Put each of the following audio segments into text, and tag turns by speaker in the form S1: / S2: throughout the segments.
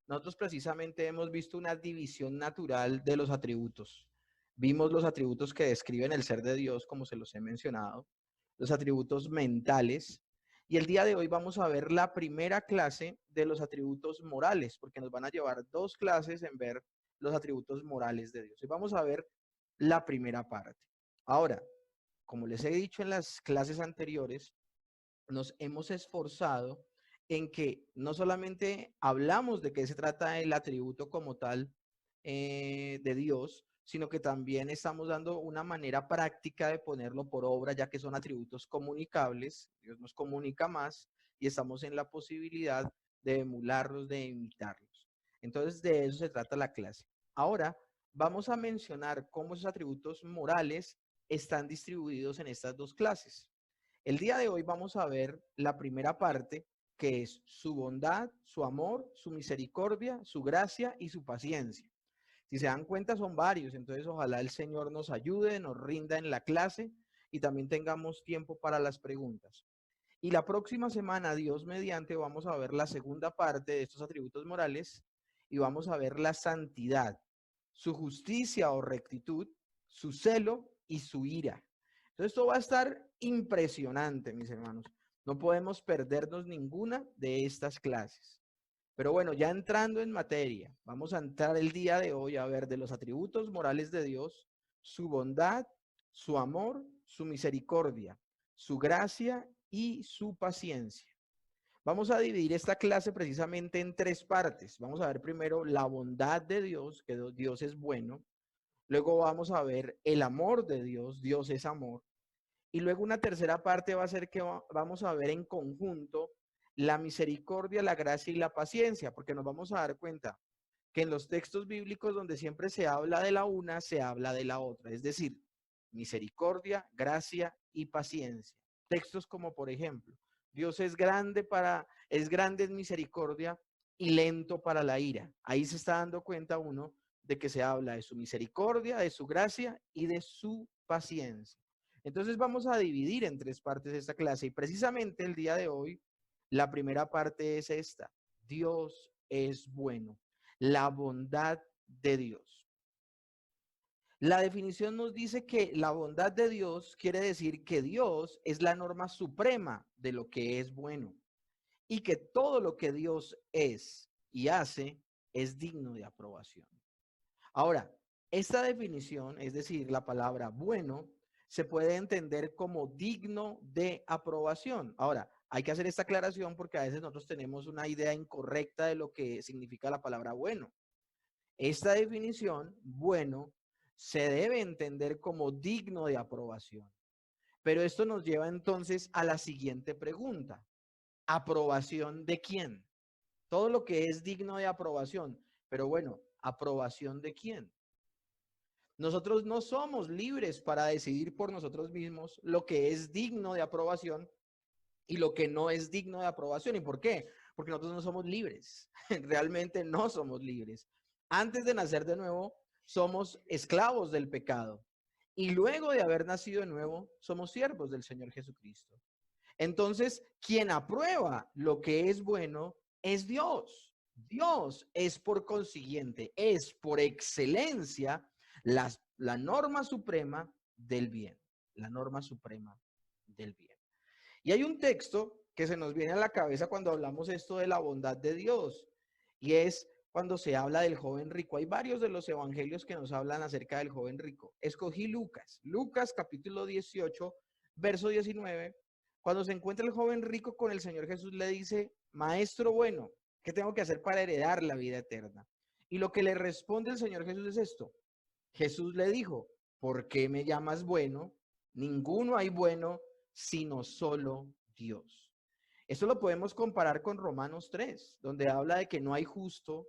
S1: nosotros precisamente hemos visto una división natural de los atributos. Vimos los atributos que describen el ser de Dios, como se los he mencionado, los atributos mentales, y el día de hoy vamos a ver la primera clase de los atributos morales, porque nos van a llevar dos clases en ver los atributos morales de Dios. Y vamos a ver la primera parte. Ahora, como les he dicho en las clases anteriores, nos hemos esforzado en que no solamente hablamos de qué se trata el atributo como tal de Dios, sino que también estamos dando una manera práctica de ponerlo por obra, ya que son atributos comunicables. Dios nos comunica más y estamos en la posibilidad de emularlos, de imitarlos. Entonces, de eso se trata la clase. Ahora, vamos a mencionar cómo esos atributos morales están distribuidos en estas dos clases. El día de hoy vamos a ver la primera parte, que es su bondad, su amor, su misericordia, su gracia y su paciencia. Si se dan cuenta, son varios, entonces ojalá el Señor nos ayude, nos rinda en la clase y también tengamos tiempo para las preguntas. Y la próxima semana, Dios mediante, vamos a ver la segunda parte de estos atributos morales y vamos a ver la santidad, su justicia o rectitud, su celo y su ira. Entonces, esto va a estar impresionante, mis hermanos. No podemos perdernos ninguna de estas clases. Pero bueno, ya entrando en materia, vamos a entrar el día de hoy a ver de los atributos morales de Dios, su bondad, su amor, su misericordia, su gracia y su paciencia. Vamos a dividir esta clase precisamente en tres partes. Vamos a ver primero la bondad de Dios, que Dios es bueno. Luego vamos a ver el amor de Dios, Dios es amor. Y luego una tercera parte va a ser que vamos a ver en conjunto la misericordia, la gracia y la paciencia, porque nos vamos a dar cuenta que en los textos bíblicos donde siempre se habla de la una, se habla de la otra, es decir, misericordia, gracia y paciencia. Textos como por ejemplo, Dios es grande en misericordia y lento para la ira. Ahí se está dando cuenta uno de que se habla de su misericordia, de su gracia y de su paciencia. Entonces vamos a dividir en tres partes esta clase y precisamente el día de hoy, la primera parte es esta. Dios es bueno. La bondad de Dios. La definición nos dice que la bondad de Dios quiere decir que Dios es la norma suprema de lo que es bueno y que todo lo que Dios es y hace es digno de aprobación. Ahora, esta definición, es decir, la palabra bueno, se puede entender como digno de aprobación. Ahora, hay que hacer esta aclaración porque a veces nosotros tenemos una idea incorrecta de lo que significa la palabra bueno. Esta definición, bueno, se debe entender como digno de aprobación. Pero esto nos lleva entonces a la siguiente pregunta. ¿Aprobación de quién? Todo lo que es digno de aprobación. Pero bueno, ¿aprobación de quién? Nosotros no somos libres para decidir por nosotros mismos lo que es digno de aprobación y lo que no es digno de aprobación. ¿Y por qué? Porque nosotros no somos libres. Realmente no somos libres. Antes de nacer de nuevo, somos esclavos del pecado. Y luego de haber nacido de nuevo, somos siervos del Señor Jesucristo. Entonces, quien aprueba lo que es bueno es Dios. Dios es por consiguiente, es por excelencia la norma suprema del bien. La norma suprema del bien. Y hay un texto que se nos viene a la cabeza cuando hablamos esto de la bondad de Dios, y es cuando se habla del joven rico. Hay varios de los evangelios que nos hablan acerca del joven rico. Escogí Lucas, Lucas capítulo 18, verso 19. Cuando se encuentra el joven rico con el Señor Jesús, le dice, maestro bueno, ¿qué tengo que hacer para heredar la vida eterna? Y lo que le responde el Señor Jesús es esto. Jesús le dijo, ¿por qué me llamas bueno? Ninguno hay bueno sino solo Dios. Esto lo podemos comparar con Romanos 3, donde habla de que no hay justo,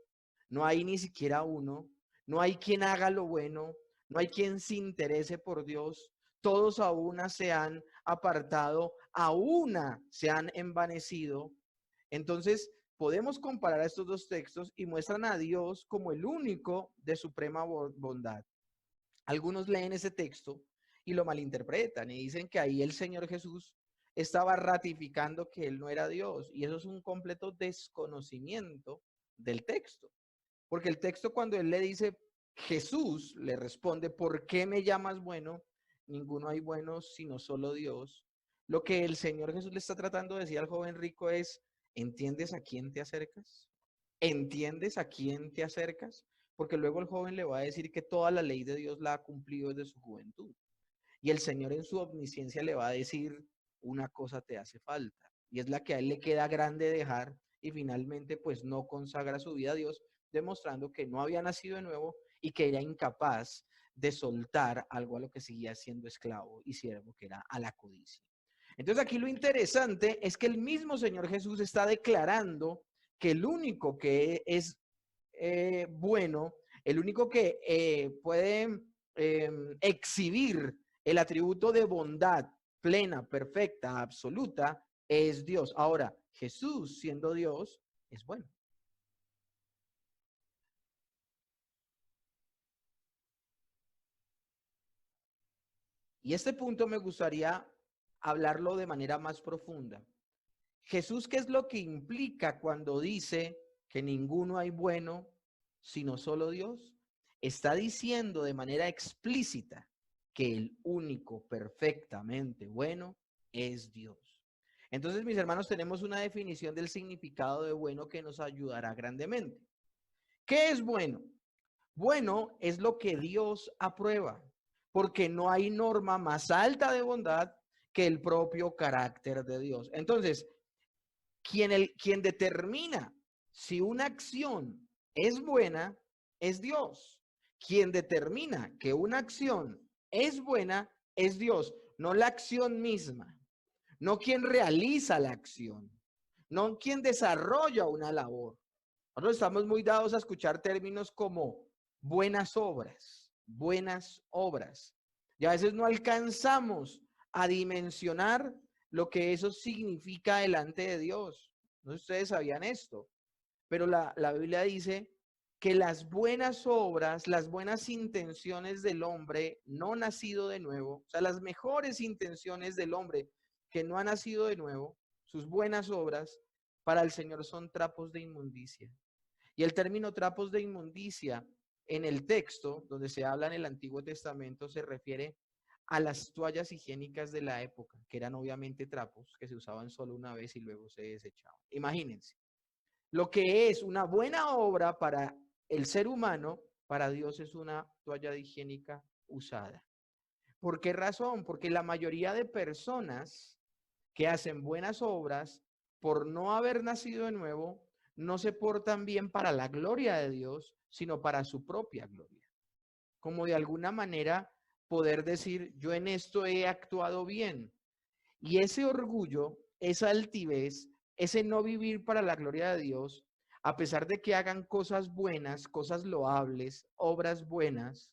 S1: no hay ni siquiera uno, no hay quien haga lo bueno, no hay quien se interese por Dios, todos a una se han apartado, a una se han envanecido. Entonces, podemos comparar estos dos textos y muestran a Dios como el único de suprema bondad. Algunos leen ese texto y lo malinterpretan y dicen que ahí el Señor Jesús estaba ratificando que él no era Dios, y eso es un completo desconocimiento del texto. Porque el texto cuando él le dice, Jesús le responde, ¿por qué me llamas bueno? Ninguno hay bueno sino solo Dios. Lo que el Señor Jesús le está tratando de decir al joven rico es, ¿entiendes a quién te acercas? ¿Entiendes a quién te acercas? Porque luego el joven le va a decir que toda la ley de Dios la ha cumplido desde su juventud. Y el Señor en su omnisciencia le va a decir, una cosa te hace falta. Y es la que a él le queda grande dejar y finalmente pues no consagra su vida a Dios, demostrando que no había nacido de nuevo y que era incapaz de soltar algo a lo que seguía siendo esclavo y siervo, que era a la codicia. Entonces aquí lo interesante es que el mismo Señor Jesús está declarando que el único que es bueno, el único que puede exhibir el atributo de bondad plena, perfecta, absoluta, es Dios. Ahora, Jesús, siendo Dios, es bueno. Y este punto me gustaría hablarlo de manera más profunda. Jesús, ¿qué es lo que implica cuando dice que ninguno hay bueno sino solo Dios? Está diciendo de manera explícita que el único perfectamente bueno es Dios. Entonces, mis hermanos, tenemos una definición del significado de bueno que nos ayudará grandemente. ¿Qué es bueno? Bueno es lo que Dios aprueba, porque no hay norma más alta de bondad que el propio carácter de Dios. Entonces, quien determina si una acción es buena es Dios. Quien determina que una acción es buena es Dios, no la acción misma, no quien realiza la acción, no quien desarrolla una labor. Nosotros estamos muy dados a escuchar términos como buenas obras, buenas obras. Y a veces no alcanzamos a dimensionar lo que eso significa delante de Dios. No sé si ustedes sabían esto, pero la Biblia dice que las buenas obras, las buenas intenciones del hombre no nacido de nuevo, o sea, las mejores intenciones del hombre que no ha nacido de nuevo, sus buenas obras, para el Señor son trapos de inmundicia. Y el término trapos de inmundicia en el texto, donde se habla en el Antiguo Testamento, se refiere a las toallas higiénicas de la época, que eran obviamente trapos que se usaban solo una vez y luego se desechaban. Imagínense, lo que es una buena obra para el ser humano, para Dios es una toalla higiénica usada. ¿Por qué razón? Porque la mayoría de personas que hacen buenas obras por no haber nacido de nuevo, no se portan bien para la gloria de Dios, sino para su propia gloria. Como de alguna manera poder decir, yo en esto he actuado bien. Y ese orgullo, esa altivez, ese no vivir para la gloria de Dios, a pesar de que hagan cosas buenas, cosas loables, obras buenas,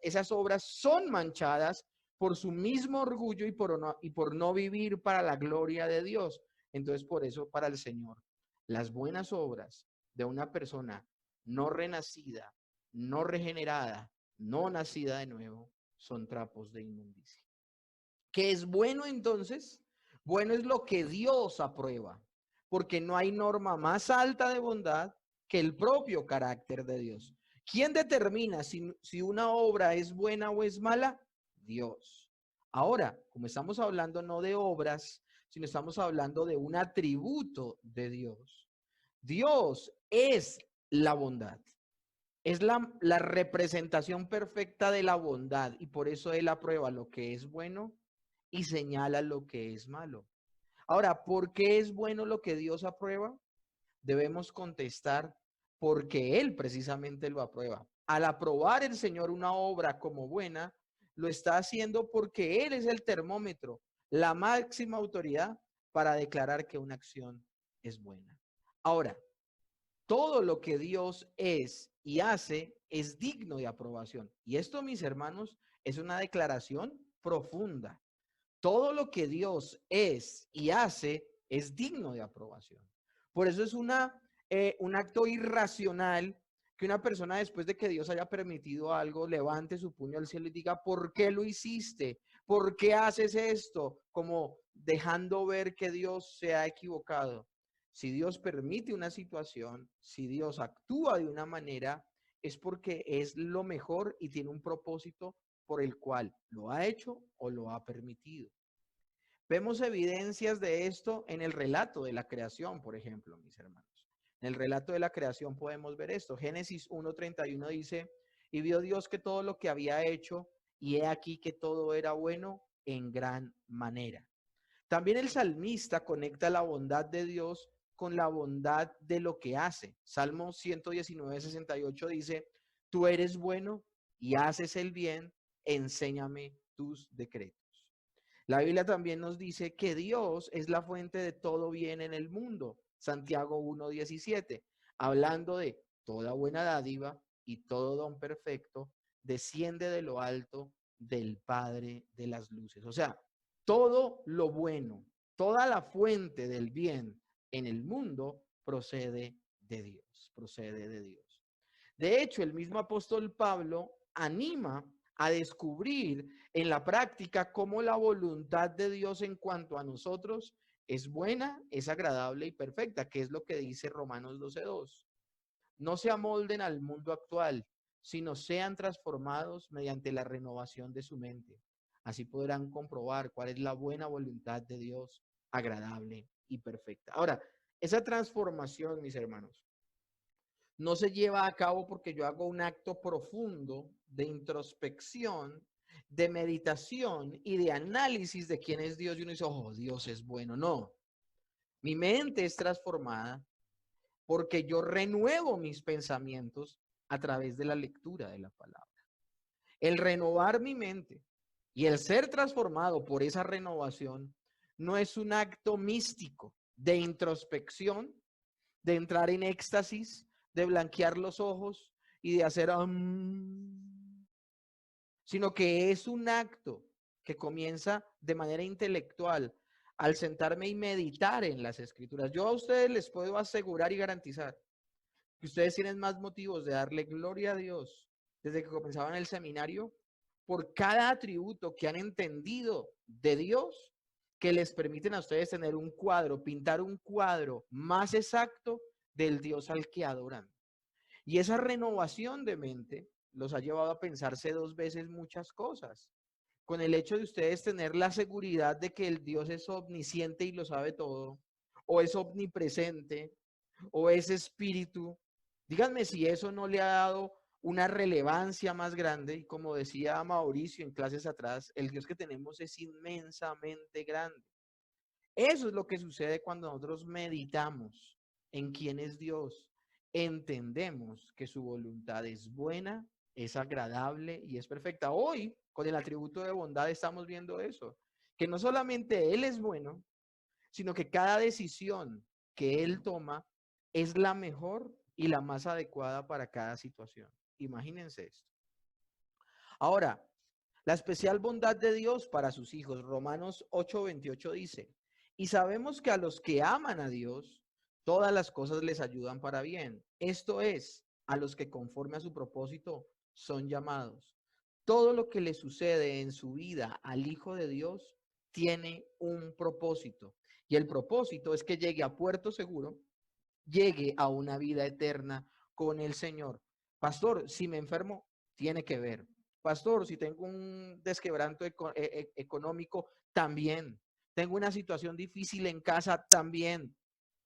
S1: esas obras son manchadas por su mismo orgullo y por no vivir para la gloria de Dios. Entonces, por eso, para el Señor, las buenas obras de una persona no renacida, no regenerada, no nacida de nuevo, son trapos de inmundicia. ¿Qué es bueno entonces? Bueno es lo que Dios aprueba, porque no hay norma más alta de bondad que el propio carácter de Dios. ¿Quién determina si una obra es buena o es mala? Dios. Ahora, como estamos hablando no de obras, sino estamos hablando de un atributo de Dios. Dios es la bondad. Es la representación perfecta de la bondad y por eso Él aprueba lo que es bueno y señala lo que es malo. Ahora, ¿por qué es bueno lo que Dios aprueba? Debemos contestar porque Él precisamente lo aprueba. Al aprobar el Señor una obra como buena, lo está haciendo porque Él es el termómetro, la máxima autoridad para declarar que una acción es buena. Ahora, todo lo que Dios es y hace es digno de aprobación. Y esto, mis hermanos, es una declaración profunda. Todo lo que Dios es y hace es digno de aprobación. Por eso es un acto irracional que una persona después de que Dios haya permitido algo, levante su puño al cielo y diga, ¿por qué lo hiciste? ¿Por qué haces esto? Como dejando ver que Dios se ha equivocado. Si Dios permite una situación, si Dios actúa de una manera, es porque es lo mejor y tiene un propósito por el cual lo ha hecho o lo ha permitido. Vemos evidencias de esto en el relato de la creación, por ejemplo, mis hermanos. En el relato de la creación podemos ver esto. Génesis 1:31 dice, y vio Dios que todo lo que había hecho, y he aquí que todo era bueno en gran manera. También el salmista conecta la bondad de Dios con la bondad de lo que hace. Salmo 119:68 dice, tú eres bueno y haces el bien, enséñame tus decretos. La Biblia también nos dice que Dios es la fuente de todo bien en el mundo. Santiago 1:17, hablando de toda buena dádiva y todo don perfecto, desciende de lo alto del Padre de las luces. O sea, todo lo bueno, toda la fuente del bien en el mundo procede de Dios, procede de Dios. De hecho, el mismo apóstol Pablo anima a descubrir en la práctica cómo la voluntad de Dios en cuanto a nosotros es buena, es agradable y perfecta, que es lo que dice Romanos 12:2. No se amolden al mundo actual, sino sean transformados mediante la renovación de su mente. Así podrán comprobar cuál es la buena voluntad de Dios, agradable y perfecta. Ahora, esa transformación, mis hermanos, no se lleva a cabo porque yo hago un acto profundo de introspección, de meditación y de análisis de quién es Dios y uno dice, oh, Dios es bueno. No, mi mente es transformada porque yo renuevo mis pensamientos a través de la lectura de la palabra. El renovar mi mente y el ser transformado por esa renovación no es un acto místico de introspección, de entrar en éxtasis, de blanquear los ojos y de hacer, sino que es un acto que comienza de manera intelectual al sentarme y meditar en las escrituras. Yo a ustedes les puedo asegurar y garantizar que ustedes tienen más motivos de darle gloria a Dios desde que comenzaban el seminario por cada atributo que han entendido de Dios que les permiten a ustedes tener un cuadro, pintar un cuadro más exacto del Dios al que adoran. Y esa renovación de mente los ha llevado a pensarse dos veces muchas cosas. Con el hecho de ustedes tener la seguridad de que el Dios es omnisciente y lo sabe todo, o es omnipresente, o es espíritu. Díganme si eso no le ha dado una relevancia más grande. Y como decía Mauricio en clases atrás, el Dios que tenemos es inmensamente grande. Eso es lo que sucede cuando nosotros meditamos en quién es Dios. Entendemos que su voluntad es buena, es agradable y es perfecta. Hoy, con el atributo de bondad, estamos viendo eso, que no solamente Él es bueno, sino que cada decisión que Él toma es la mejor y la más adecuada para cada situación. Imagínense esto. Ahora, la especial bondad de Dios para sus hijos. Romanos 8:28 dice, y sabemos que a los que aman a Dios, todas las cosas les ayudan para bien. Esto es, a los que conforme a su propósito son llamados. Todo lo que le sucede en su vida al Hijo de Dios tiene un propósito. Y el propósito es que llegue a puerto seguro, llegue a una vida eterna con el Señor. Pastor, si me enfermo, tiene que ver. Pastor, si tengo un desquebranto económico, también. Tengo una situación difícil en casa, también.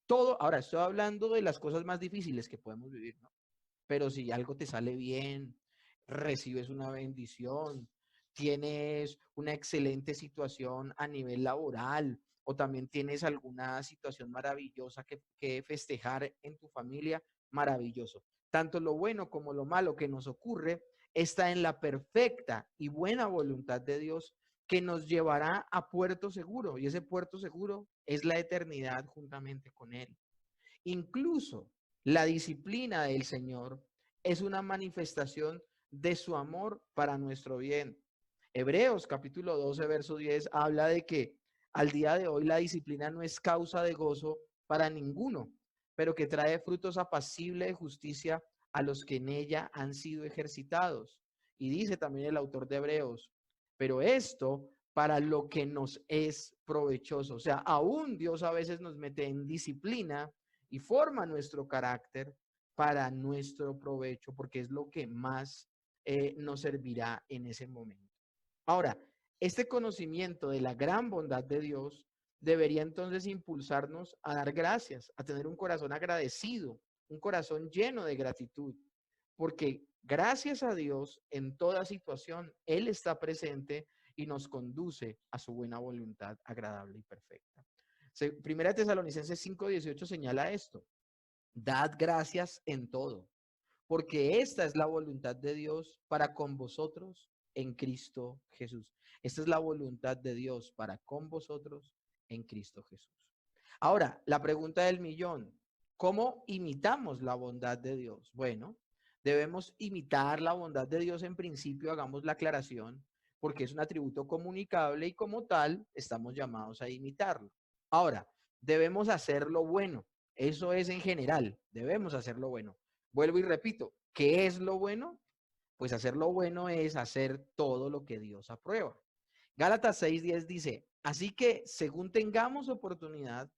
S1: Todo, ahora estoy hablando de las cosas más difíciles que podemos vivir, ¿no? Pero si algo te sale bien, recibes una bendición, tienes una excelente situación a nivel laboral o también tienes alguna situación maravillosa que festejar en tu familia, maravilloso. Tanto lo bueno como lo malo que nos ocurre está en la perfecta y buena voluntad de Dios que nos llevará a puerto seguro, y ese puerto seguro es la eternidad juntamente con Él. Incluso la disciplina del Señor es una manifestación de su amor para nuestro bien. Hebreos capítulo 12, verso 10 habla de que al día de hoy la disciplina no es causa de gozo para ninguno, pero que trae frutos apacibles de justicia a los que en ella han sido ejercitados. Y dice también el autor de Hebreos, pero esto para lo que nos es provechoso. O sea, aún Dios a veces nos mete en disciplina y forma nuestro carácter para nuestro provecho, porque es lo que más nos servirá en ese momento. Ahora, este conocimiento de la gran bondad de Dios debería entonces impulsarnos a dar gracias, a tener un corazón agradecido, un corazón lleno de gratitud, porque gracias a Dios en toda situación, Él está presente y nos conduce a su buena voluntad agradable y perfecta. Primera Tesalonicenses 5:18 señala esto: dad gracias en todo, porque esta es la voluntad de Dios para con vosotros en Cristo Jesús. Esta es la voluntad de Dios para con vosotros en Cristo Jesús. Ahora, la pregunta del millón: ¿cómo imitamos la bondad de Dios? Bueno, debemos imitar la bondad de Dios en principio, hagamos la aclaración, porque es un atributo comunicable y como tal estamos llamados a imitarlo. Ahora, debemos hacer lo bueno. Eso es en general, debemos hacer lo bueno. Vuelvo y repito, ¿qué es lo bueno? Pues hacer lo bueno es hacer todo lo que Dios aprueba. Gálatas 6:10 dice: así que según tengamos oportunidad,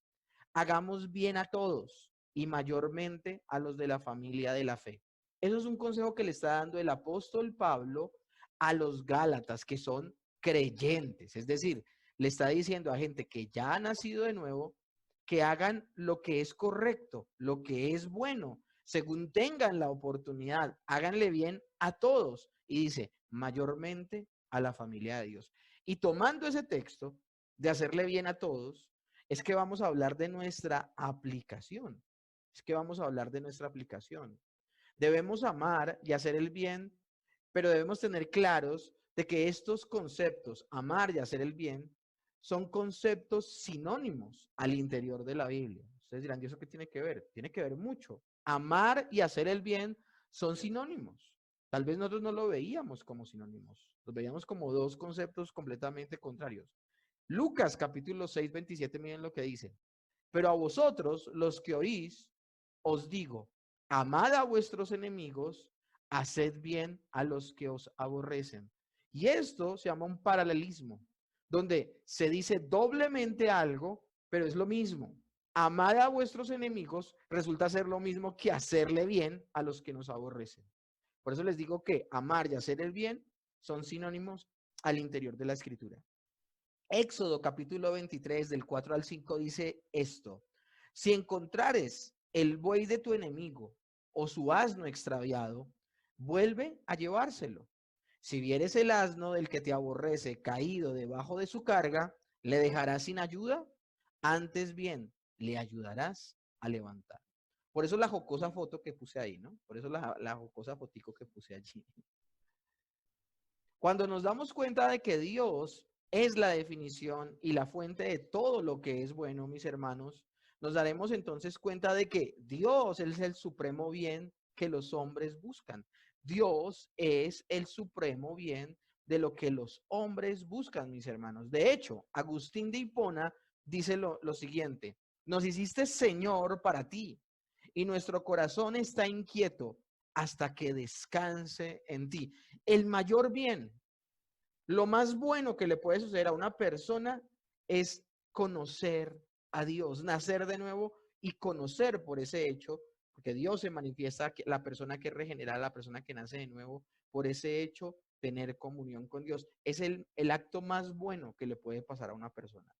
S1: hagamos bien a todos y mayormente a los de la familia de la fe. Eso es un consejo que le está dando el apóstol Pablo a los Gálatas, que son creyentes. Es decir, le está diciendo a gente que ya ha nacido de nuevo que hagan lo que es correcto, lo que es bueno, según tengan la oportunidad, háganle bien a todos. Y dice, mayormente a la familia de Dios. Y tomando ese texto de hacerle bien a todos, es que vamos a hablar de nuestra aplicación. Es que vamos a hablar de nuestra aplicación. Debemos amar y hacer el bien, pero debemos tener claros de que estos conceptos, amar y hacer el bien, son conceptos sinónimos al interior de la Biblia. Ustedes dirán, ¿y eso qué tiene que ver? Tiene que ver mucho. Amar y hacer el bien son sinónimos. Tal vez nosotros no lo veíamos como sinónimos, los veíamos como dos conceptos completamente contrarios. Lucas capítulo 6:27, miren lo que dice. Pero a vosotros, los que oís, os digo, amad a vuestros enemigos, haced bien a los que os aborrecen. Y esto se llama un paralelismo, donde se dice doblemente algo, pero es lo mismo. Amad a vuestros enemigos resulta ser lo mismo que hacerle bien a los que nos aborrecen. Por eso les digo que amar y hacer el bien son sinónimos al interior de la escritura. Éxodo capítulo 23 del 4 al 5 dice esto: si encontrares el buey de tu enemigo o su asno extraviado, vuelve a llevárselo. Si vieres el asno del que te aborrece caído debajo de su carga, ¿le dejarás sin ayuda? Antes bien, le ayudarás a levantar. Por eso la jocosa foto que puse ahí, ¿no? Por eso la jocosa fotico que puse allí. Cuando nos damos cuenta de que Dios es la definición y la fuente de todo lo que es bueno, mis hermanos, nos daremos entonces cuenta de que Dios es el supremo bien que los hombres buscan. Dios es el supremo bien de lo que los hombres buscan, mis hermanos. De hecho, Agustín de Hipona dice lo siguiente: nos hiciste Señor para ti y nuestro corazón está inquieto hasta que descanse en ti. El mayor bien, lo más bueno que le puede suceder a una persona es conocer a Dios, nacer de nuevo y conocer por ese hecho, porque Dios se manifiesta, la persona que es regenerada, la persona que nace de nuevo, por ese hecho, tener comunión con Dios. Es el acto más bueno que le puede pasar a una persona.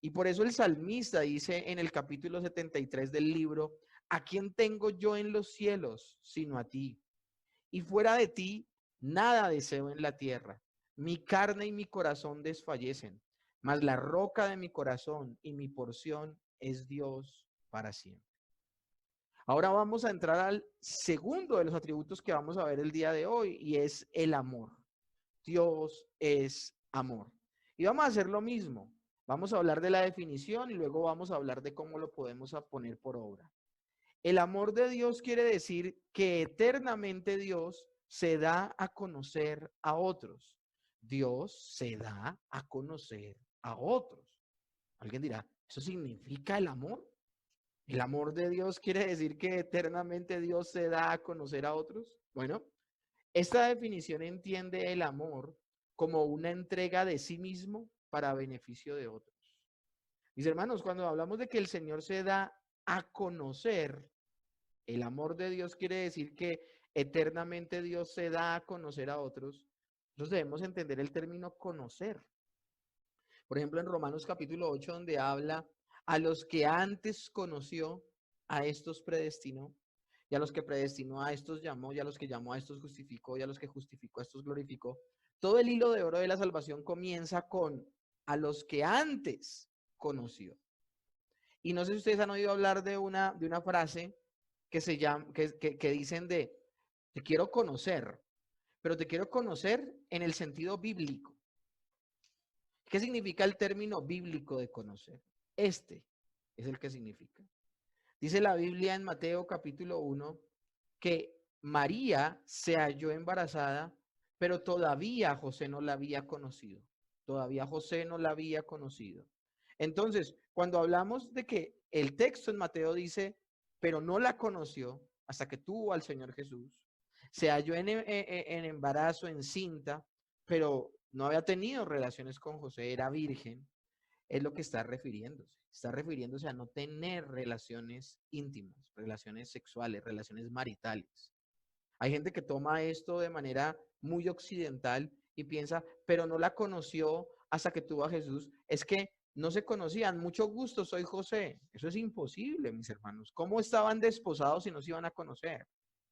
S1: Y por eso el salmista dice en el capítulo 73 del libro: ¿a quién tengo yo en los cielos sino a ti? Y fuera de ti, nada deseo en la tierra. Mi carne y mi corazón desfallecen, mas la roca de mi corazón y mi porción es Dios para siempre. Ahora vamos a entrar al segundo de los atributos que vamos a ver el día de hoy, y es el amor. Dios es amor. Y vamos a hacer lo mismo. Vamos a hablar de la definición y luego vamos a hablar de cómo lo podemos poner por obra. El amor de Dios quiere decir que eternamente Dios se da a conocer a otros. Dios se da a conocer a otros. Alguien dirá, ¿eso significa el amor? ¿El amor de Dios quiere decir que eternamente Dios se da a conocer a otros? Bueno, esta definición entiende el amor como una entrega de sí mismo para beneficio de otros. Mis hermanos, cuando hablamos de que el Señor se da a conocer. El amor de Dios quiere decir que eternamente Dios se da a conocer a otros. Nosotros debemos entender el término conocer. Por ejemplo, en Romanos capítulo 8, donde habla a los que antes conoció, a estos predestinó, y a los que predestinó a estos llamó, y a los que llamó a estos justificó, y a los que justificó a estos glorificó. Todo el hilo de oro de la salvación comienza con a los que antes conoció. Y no sé si ustedes han oído hablar de una frase que se llama, que dicen de, te quiero conocer, pero te quiero conocer en el sentido bíblico. ¿Qué significa el término bíblico de conocer? Este es el que significa. Dice la Biblia en Mateo capítulo 1 que María se halló embarazada, pero todavía José no la había conocido. Todavía José no la había conocido. Entonces, cuando hablamos de que el texto en Mateo dice, pero no la conoció hasta que tuvo al Señor Jesús, se halló en embarazo, encinta, pero no había tenido relaciones con José, era virgen, es lo que está refiriéndose. Está refiriéndose a no tener relaciones íntimas, relaciones sexuales, relaciones maritales. Hay gente que toma esto de manera muy occidental y piensa, pero no la conoció hasta que tuvo a Jesús. Es que no se conocían. Mucho gusto, soy José. Eso es imposible, mis hermanos. ¿Cómo estaban desposados si no se iban a conocer?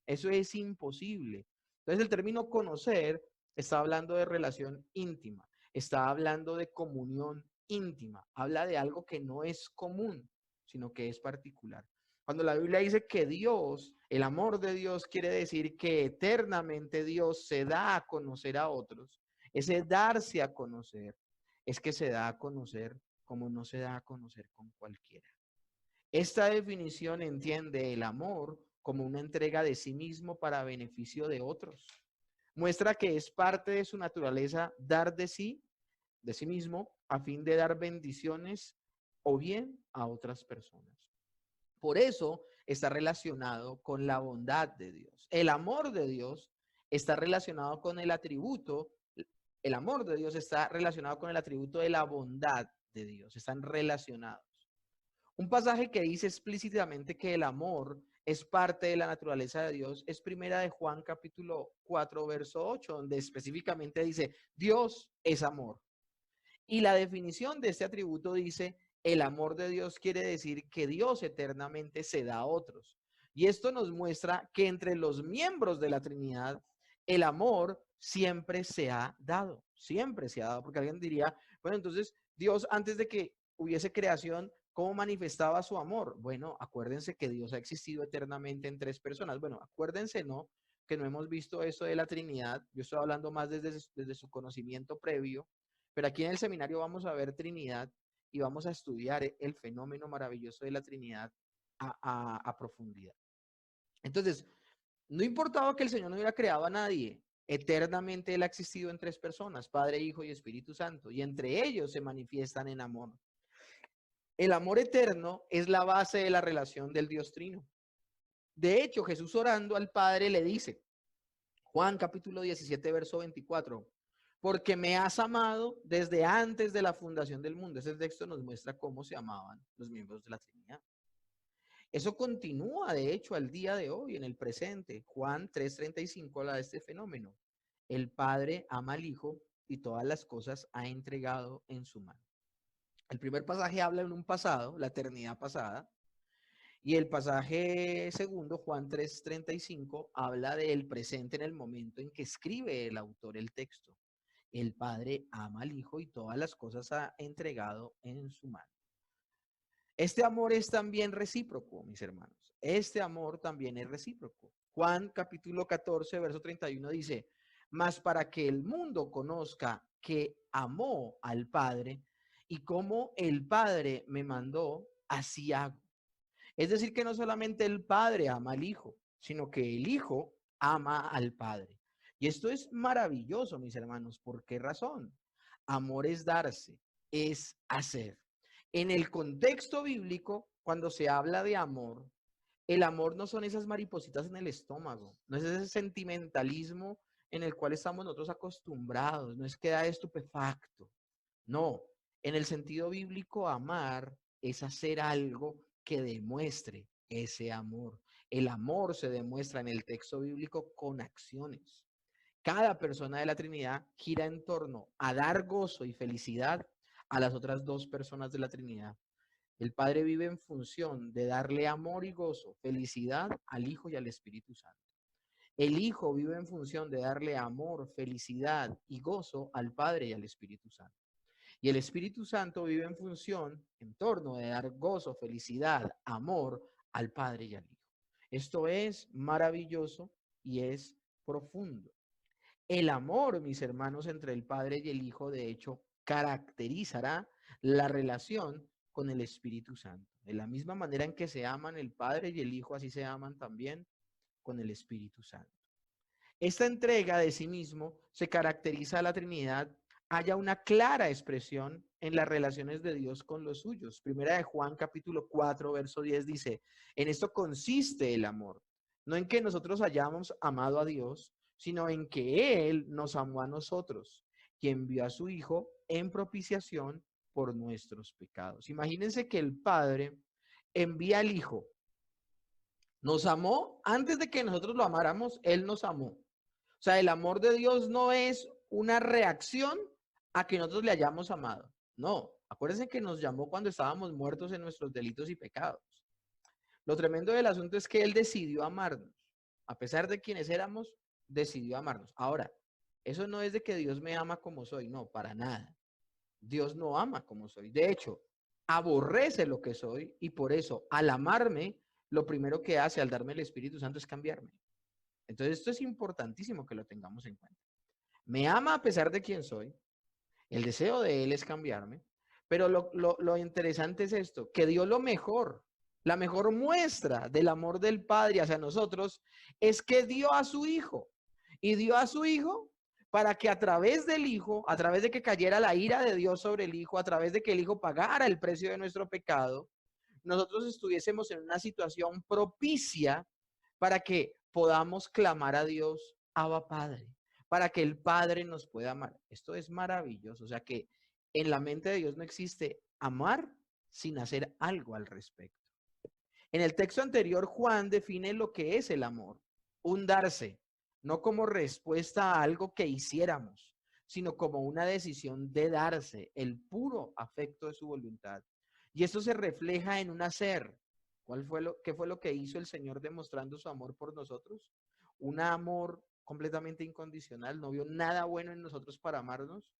S1: Eso es imposible. Entonces, el término conocer está hablando de relación íntima, está hablando de comunión íntima, habla de algo que no es común, sino que es particular. Cuando la Biblia dice que Dios, el amor de Dios quiere decir que eternamente Dios se da a conocer a otros, ese darse a conocer es que se da a conocer como no se da a conocer con cualquiera. Esta definición entiende el amor como una entrega de sí mismo para beneficio de otros. Muestra que es parte de su naturaleza dar de sí mismo, a fin de dar bendiciones o bien a otras personas. Por eso está relacionado con la bondad de Dios. El amor de Dios está relacionado con el atributo, el amor de Dios está relacionado con el atributo de la bondad de Dios. Están relacionados. Un pasaje que dice explícitamente que el amor es parte de la naturaleza de Dios es primera de Juan capítulo 4 verso 8, donde específicamente dice, Dios es amor. Y la definición de este atributo dice, el amor de Dios quiere decir que Dios eternamente se da a otros. Y esto nos muestra que entre los miembros de la Trinidad, el amor siempre se ha dado, siempre se ha dado, porque alguien diría, bueno, entonces Dios antes de que hubiese creación, ¿cómo manifestaba su amor? Bueno, acuérdense que Dios ha existido eternamente en tres personas. Bueno, acuérdense, ¿no? Que no hemos visto eso de la Trinidad. Yo estoy hablando más desde su conocimiento previo, pero aquí en el seminario vamos a ver Trinidad y vamos a estudiar el fenómeno maravilloso de la Trinidad a profundidad. Entonces, no importaba que el Señor no hubiera creado a nadie, eternamente Él ha existido en tres personas, Padre, Hijo y Espíritu Santo, y entre ellos se manifiestan en amor. El amor eterno es la base de la relación del Dios Trino. De hecho, Jesús orando al Padre le dice, Juan capítulo 17, verso 24, porque me has amado desde antes de la fundación del mundo. Ese texto nos muestra cómo se amaban los miembros de la Trinidad. Eso continúa, de hecho, al día de hoy, en el presente. Juan 3:35 habla de este fenómeno. El Padre ama al Hijo y todas las cosas ha entregado en su mano. El primer pasaje habla en un pasado, la eternidad pasada, y el pasaje segundo, Juan 3:35, habla del presente en el momento en que escribe el autor el texto. El Padre ama al Hijo y todas las cosas ha entregado en su mano. Este amor es también recíproco, mis hermanos. Este amor también es recíproco. Juan capítulo 14, verso 31 dice, mas para que el mundo conozca que amó al Padre y como el Padre me mandó, así hago. Es decir, que no solamente el Padre ama al Hijo, sino que el Hijo ama al Padre. Y esto es maravilloso, mis hermanos. ¿Por qué razón? Amor es darse, es hacer. En el contexto bíblico, cuando se habla de amor, el amor no son esas maripositas en el estómago, no es ese sentimentalismo en el cual estamos nosotros acostumbrados, no es queda estupefacto. No, en el sentido bíblico, amar es hacer algo que demuestre ese amor. El amor se demuestra en el texto bíblico con acciones. Cada persona de la Trinidad gira en torno a dar gozo y felicidad a las otras dos personas de la Trinidad. El Padre vive en función de darle amor y gozo, felicidad al Hijo y al Espíritu Santo. El Hijo vive en función de darle amor, felicidad y gozo al Padre y al Espíritu Santo. Y el Espíritu Santo vive en función, en torno de dar gozo, felicidad, amor al Padre y al Hijo. Esto es maravilloso y es profundo. El amor, mis hermanos, entre el Padre y el Hijo, de hecho, caracterizará la relación con el Espíritu Santo. De la misma manera en que se aman el Padre y el Hijo, así se aman también con el Espíritu Santo. Esta entrega de sí mismo se caracteriza a la Trinidad, haya una clara expresión en las relaciones de Dios con los suyos. Primera de Juan capítulo 4, verso 10 dice, en esto consiste el amor, no en que nosotros hayamos amado a Dios, sino en que Él nos amó a nosotros, quien envió a su Hijo en propiciación por nuestros pecados. Imagínense que el Padre envía al Hijo, nos amó antes de que nosotros lo amáramos, Él nos amó. O sea, el amor de Dios no es una reacción a que nosotros le hayamos amado. No, acuérdense que nos llamó cuando estábamos muertos en nuestros delitos y pecados. Lo tremendo del asunto es que Él decidió amarnos. A pesar de quienes éramos, decidió amarnos. Ahora, eso no es de que Dios me ama como soy, no, para nada. Dios no ama como soy. De hecho, aborrece lo que soy y por eso, al amarme, lo primero que hace al darme el Espíritu Santo es cambiarme. Entonces, esto es importantísimo que lo tengamos en cuenta. Me ama a pesar de quién soy. El deseo de Él es cambiarme. Pero lo interesante es esto, que dio lo mejor. La mejor muestra del amor del Padre hacia nosotros es que dio a su Hijo. Y dio a su Hijo para que a través del Hijo, a través de que cayera la ira de Dios sobre el Hijo, a través de que el Hijo pagara el precio de nuestro pecado, nosotros estuviésemos en una situación propicia para que podamos clamar a Dios, Abba Padre, para que el Padre nos pueda amar. Esto es maravilloso. O sea que en la mente de Dios no existe amar sin hacer algo al respecto. En el texto anterior, Juan define lo que es el amor, un darse, no como respuesta a algo que hiciéramos, sino como una decisión de darse, el puro afecto de su voluntad. Y esto se refleja en un hacer. ¿Qué fue lo que hizo el Señor demostrando su amor por nosotros? Un amor completamente incondicional, no vio nada bueno en nosotros para amarnos.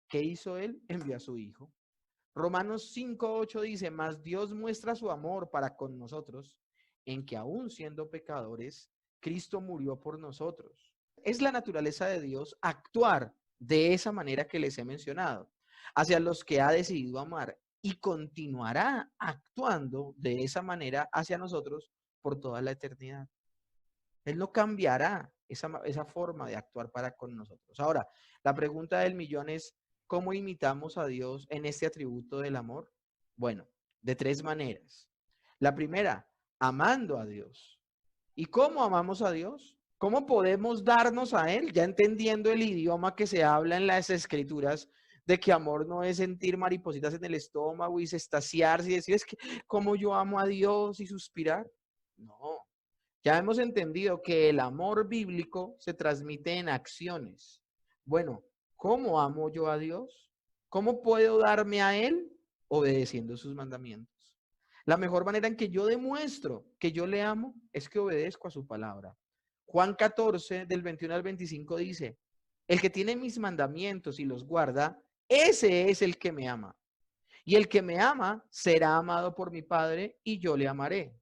S1: ¿Qué hizo Él? Envió a su Hijo. Romanos 5:8 dice, mas Dios muestra su amor para con nosotros, en que aún siendo pecadores, Cristo murió por nosotros. Es la naturaleza de Dios actuar de esa manera que les he mencionado, hacia los que ha decidido amar, y continuará actuando de esa manera hacia nosotros por toda la eternidad. Él no cambiará esa forma de actuar para con nosotros. Ahora, la pregunta del millón es, ¿cómo imitamos a Dios en este atributo del amor? Bueno, de tres maneras. La primera, amando a Dios. ¿Y cómo amamos a Dios? ¿Cómo podemos darnos a Él? Ya entendiendo el idioma que se habla en las Escrituras, de que amor no es sentir maripositas en el estómago y extasiarse y decir, es que, ¿cómo yo amo a Dios y suspirar? No. Ya hemos entendido que el amor bíblico se transmite en acciones. Bueno, ¿cómo amo yo a Dios? ¿Cómo puedo darme a Él? Obedeciendo sus mandamientos. La mejor manera en que yo demuestro que yo le amo es que obedezco a su palabra. Juan 14, del 21 al 25 dice, el que tiene mis mandamientos y los guarda, ese es el que me ama. Y el que me ama será amado por mi Padre y yo le amaré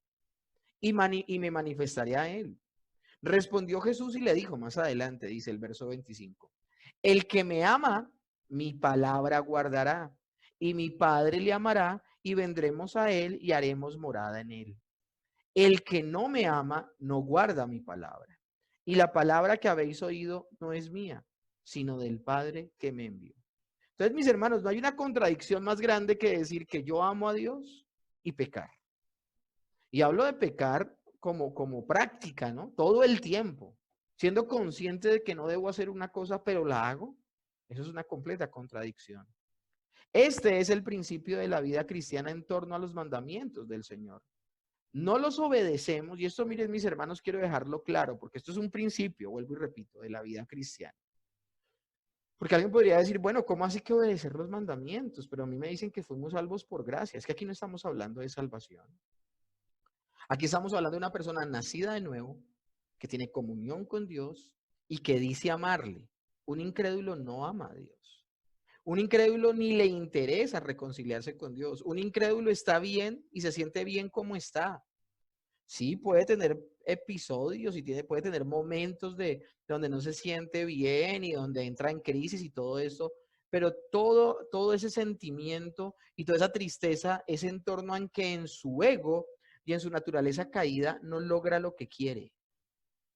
S1: y me manifestaré a él. Respondió Jesús y le dijo más adelante, dice el verso 25, el que me ama, mi palabra guardará, y mi Padre le amará, y vendremos a él y haremos morada en él. El que no me ama, no guarda mi palabra. Y la palabra que habéis oído no es mía, sino del Padre que me envió. Entonces, mis hermanos, no hay una contradicción más grande que decir que yo amo a Dios y pecar. Y hablo de pecar como práctica, ¿no? Todo el tiempo, siendo consciente de que no debo hacer una cosa, pero la hago. Eso es una completa contradicción. Este es el principio de la vida cristiana en torno a los mandamientos del Señor. No los obedecemos, y esto, miren, mis hermanos, quiero dejarlo claro, porque esto es un principio, vuelvo y repito, de la vida cristiana. Porque alguien podría decir, bueno, ¿cómo así que obedecer los mandamientos? Pero a mí me dicen que fuimos salvos por gracia. Es que aquí no estamos hablando de salvación. Aquí estamos hablando de una persona nacida de nuevo, que tiene comunión con Dios y que dice amarle. Un incrédulo no ama a Dios. Un incrédulo ni le interesa reconciliarse con Dios. Un incrédulo está bien y se siente bien como está. Sí, puede tener episodios y puede tener momentos de donde no se siente bien y donde entra en crisis y todo eso, pero todo ese sentimiento y toda esa tristeza es en torno a que en su ego y en su naturaleza caída no logra lo que quiere.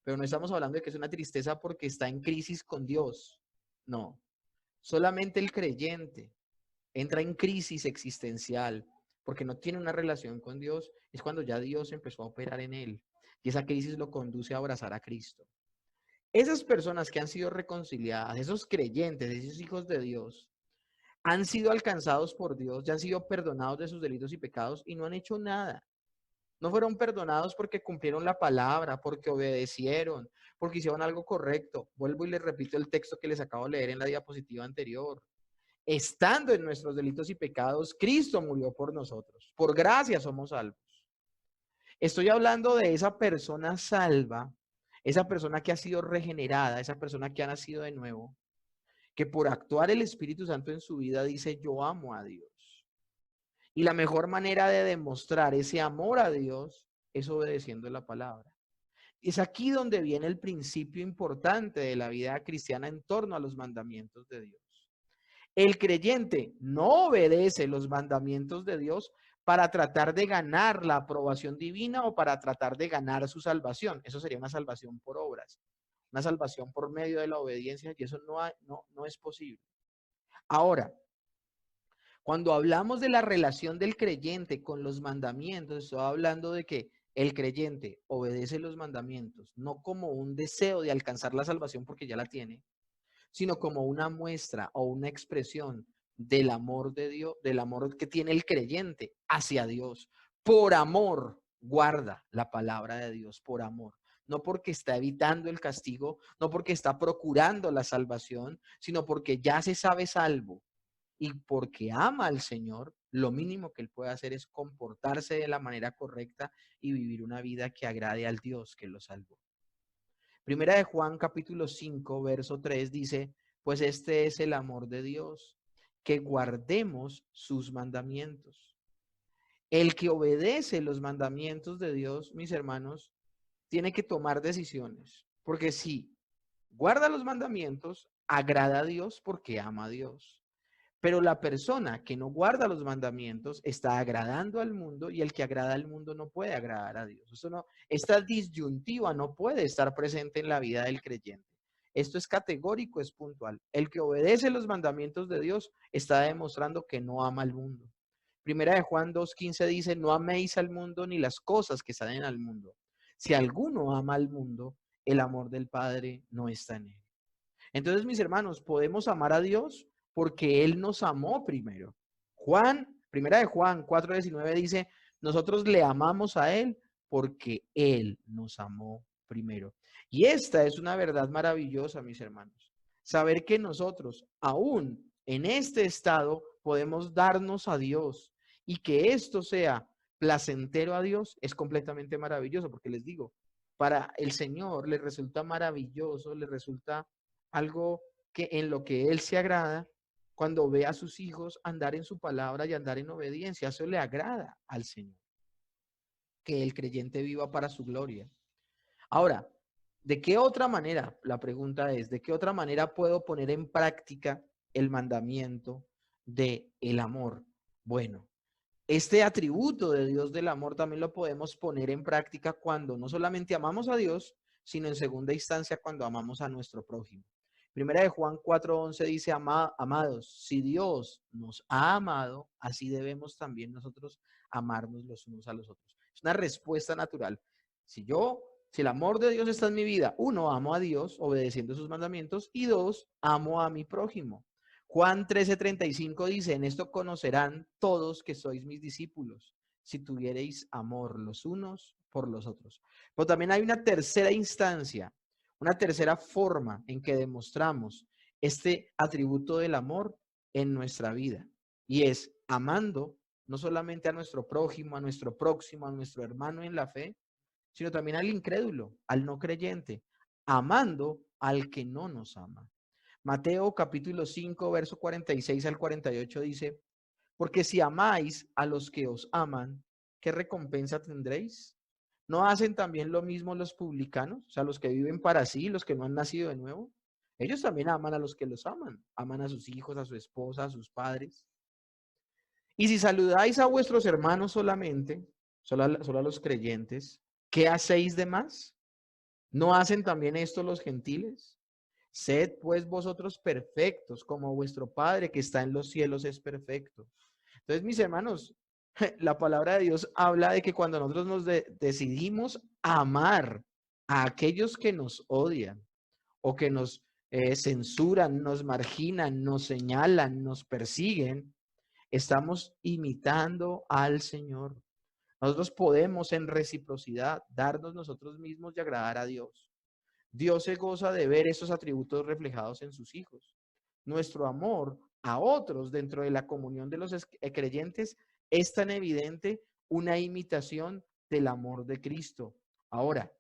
S1: Pero no estamos hablando de que es una tristeza porque está en crisis con Dios. No, solamente el creyente entra en crisis existencial porque no tiene una relación con Dios, es cuando ya Dios empezó a operar en él y esa crisis lo conduce a abrazar a Cristo. Esas personas que han sido reconciliadas, esos creyentes, esos hijos de Dios, han sido alcanzados por Dios, ya han sido perdonados de sus delitos y pecados y no han hecho nada. No fueron perdonados porque cumplieron la palabra, porque obedecieron, porque hicieron algo correcto. Vuelvo y les repito el texto que les acabo de leer en la diapositiva anterior. Estando en nuestros delitos y pecados, Cristo murió por nosotros. Por gracia somos salvos. Estoy hablando de esa persona salva, esa persona que ha sido regenerada, esa persona que ha nacido de nuevo, que por actuar el Espíritu Santo en su vida dice, yo amo a Dios. Y la mejor manera de demostrar ese amor a Dios es obedeciendo la palabra. Es aquí donde viene el principio importante de la vida cristiana en torno a los mandamientos de Dios. El creyente no obedece los mandamientos de Dios para tratar de ganar la aprobación divina o para tratar de ganar su salvación. Eso sería una salvación por obras, una salvación por medio de la obediencia y eso no es posible. Ahora, cuando hablamos de la relación del creyente con los mandamientos, estoy hablando de que el creyente obedece los mandamientos, no como un deseo de alcanzar la salvación porque ya la tiene, sino como una muestra o una expresión del amor de Dios, del amor que tiene el creyente hacia Dios. Por amor guarda la palabra de Dios, por amor. No porque está evitando el castigo, no porque está procurando la salvación, sino porque ya se sabe salvo. Y porque ama al Señor, lo mínimo que él puede hacer es comportarse de la manera correcta y vivir una vida que agrade al Dios que lo salvó. Primera de Juan capítulo 5, verso 3 dice, pues este es el amor de Dios, que guardemos sus mandamientos. El que obedece los mandamientos de Dios, mis hermanos, tiene que tomar decisiones, porque si guarda los mandamientos, agrada a Dios porque ama a Dios. Pero la persona que no guarda los mandamientos está agradando al mundo y el que agrada al mundo no puede agradar a Dios. Esta disyuntiva no puede estar presente en la vida del creyente. Esto es categórico, es puntual. El que obedece los mandamientos de Dios está demostrando que no ama al mundo. Primera de Juan 2:15 dice, no améis al mundo ni las cosas que salen al mundo. Si alguno ama al mundo, el amor del Padre no está en él. Entonces, mis hermanos, podemos amar a Dios porque Él nos amó primero. Primera de Juan 4:19 dice, nosotros le amamos a Él porque Él nos amó primero. Y esta es una verdad maravillosa, mis hermanos. Saber que nosotros, aún en este estado, podemos darnos a Dios y que esto sea placentero a Dios es completamente maravilloso, porque les digo, para el Señor le resulta maravilloso, le resulta algo que en lo que Él se agrada cuando ve a sus hijos andar en su palabra y andar en obediencia. Eso le agrada al Señor, que el creyente viva para su gloria. Ahora, ¿de qué otra manera? La pregunta es, ¿de qué otra manera puedo poner en práctica el mandamiento de el amor? Bueno, este atributo de Dios del amor también lo podemos poner en práctica cuando no solamente amamos a Dios, sino en segunda instancia cuando amamos a nuestro prójimo. Primera de Juan 4:11 dice, amados, si Dios nos ha amado, así debemos también nosotros amarnos los unos a los otros. Es una respuesta natural. Si el amor de Dios está en mi vida, uno, amo a Dios obedeciendo sus mandamientos y dos, amo a mi prójimo. Juan 13:35 dice, en esto conocerán todos que sois mis discípulos, si tuviereis amor los unos por los otros. Pero también hay una tercera instancia, una tercera forma en que demostramos este atributo del amor en nuestra vida. Y es amando no solamente a nuestro prójimo, a nuestro próximo, a nuestro hermano en la fe, sino también al incrédulo, al no creyente, amando al que no nos ama. Mateo capítulo 5, verso 46 al 48 dice, porque si amáis a los que os aman, ¿qué recompensa tendréis? ¿No hacen también lo mismo los publicanos? O sea, los que viven para sí, los que no han nacido de nuevo. Ellos también aman a los que los aman. Aman a sus hijos, a su esposa, a sus padres. Y si saludáis a vuestros hermanos solamente, solo a los creyentes, ¿qué hacéis de más? ¿No hacen también esto los gentiles? Sed pues vosotros perfectos, como vuestro Padre que está en los cielos es perfecto. Entonces, mis hermanos, la palabra de Dios habla de que cuando nosotros decidimos amar a aquellos que nos odian o que nos censuran, nos marginan, nos señalan, nos persiguen, estamos imitando al Señor. Nosotros podemos en reciprocidad darnos nosotros mismos y agradar a Dios. Dios se goza de ver esos atributos reflejados en sus hijos. Nuestro amor a otros dentro de la comunión de los creyentes es tan evidente una imitación del amor de Cristo. Ahora,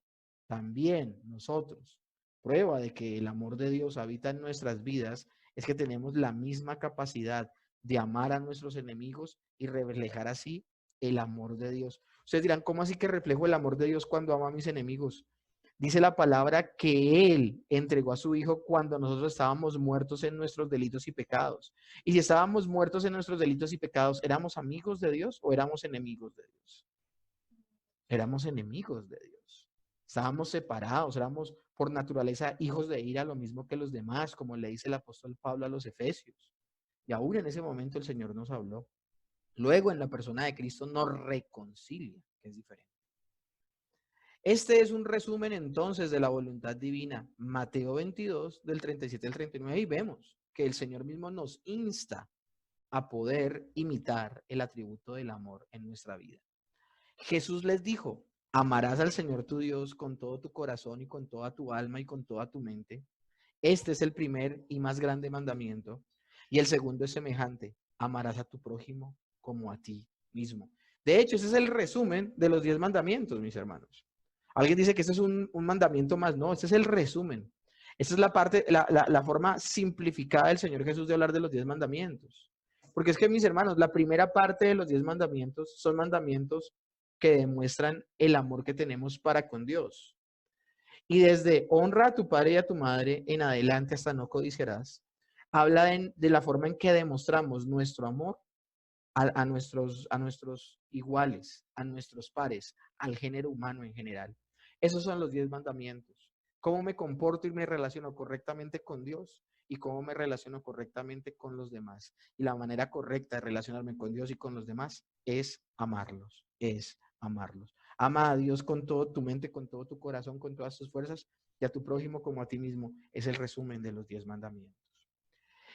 S1: también nosotros, prueba de que el amor de Dios habita en nuestras vidas, es que tenemos la misma capacidad de amar a nuestros enemigos y reflejar así el amor de Dios. Ustedes dirán, ¿cómo así que reflejo el amor de Dios cuando amo a mis enemigos? Dice la palabra que Él entregó a su Hijo cuando nosotros estábamos muertos en nuestros delitos y pecados. Y si estábamos muertos en nuestros delitos y pecados, ¿éramos amigos de Dios o éramos enemigos de Dios? Éramos enemigos de Dios. Estábamos separados, éramos por naturaleza hijos de ira, lo mismo que los demás, como le dice el apóstol Pablo a los Efesios. Y aún en ese momento el Señor nos habló. Luego en la persona de Cristo nos reconcilia, que es diferente. Este es un resumen entonces de la voluntad divina. Mateo 22, del 37 al 39, y vemos que el Señor mismo nos insta a poder imitar el atributo del amor en nuestra vida. Jesús les dijo, amarás al Señor tu Dios con todo tu corazón y con toda tu alma y con toda tu mente. Este es el primer y más grande mandamiento. Y el segundo es semejante, amarás a tu prójimo como a ti mismo. De hecho, ese es el resumen de los 10 mandamientos, mis hermanos. Alguien dice que este es un mandamiento más. No, este es el resumen. Esta es la parte, la forma simplificada del Señor Jesús de hablar de los 10 mandamientos. Porque es que, mis hermanos, la primera parte de los 10 mandamientos son mandamientos que demuestran el amor que tenemos para con Dios. Y desde honra a tu padre y a tu madre en adelante hasta no codiciarás, habla de la forma en que demostramos nuestro amor a nuestros iguales, a nuestros pares, al género humano en general. Esos son los 10 mandamientos. Cómo me comporto y me relaciono correctamente con Dios y cómo me relaciono correctamente con los demás. Y la manera correcta de relacionarme con Dios y con los demás es amarlos, es amarlos. Ama a Dios con toda tu mente, con todo tu corazón, con todas tus fuerzas y a tu prójimo como a ti mismo. Es el resumen de los 10 mandamientos.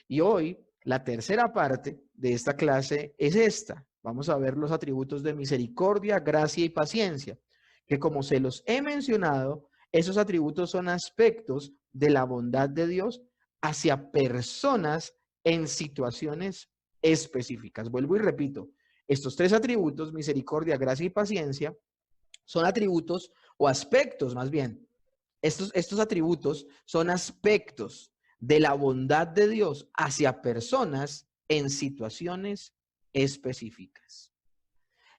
S1: Y hoy, la tercera parte de esta clase es esta. Vamos a ver los atributos de misericordia, gracia y paciencia, que como se los he mencionado, esos atributos son aspectos de la bondad de Dios hacia personas en situaciones específicas. Vuelvo y repito, estos tres atributos, misericordia, gracia y paciencia, son atributos o aspectos más bien. Estos atributos son aspectos de la bondad de Dios hacia personas en situaciones específicas.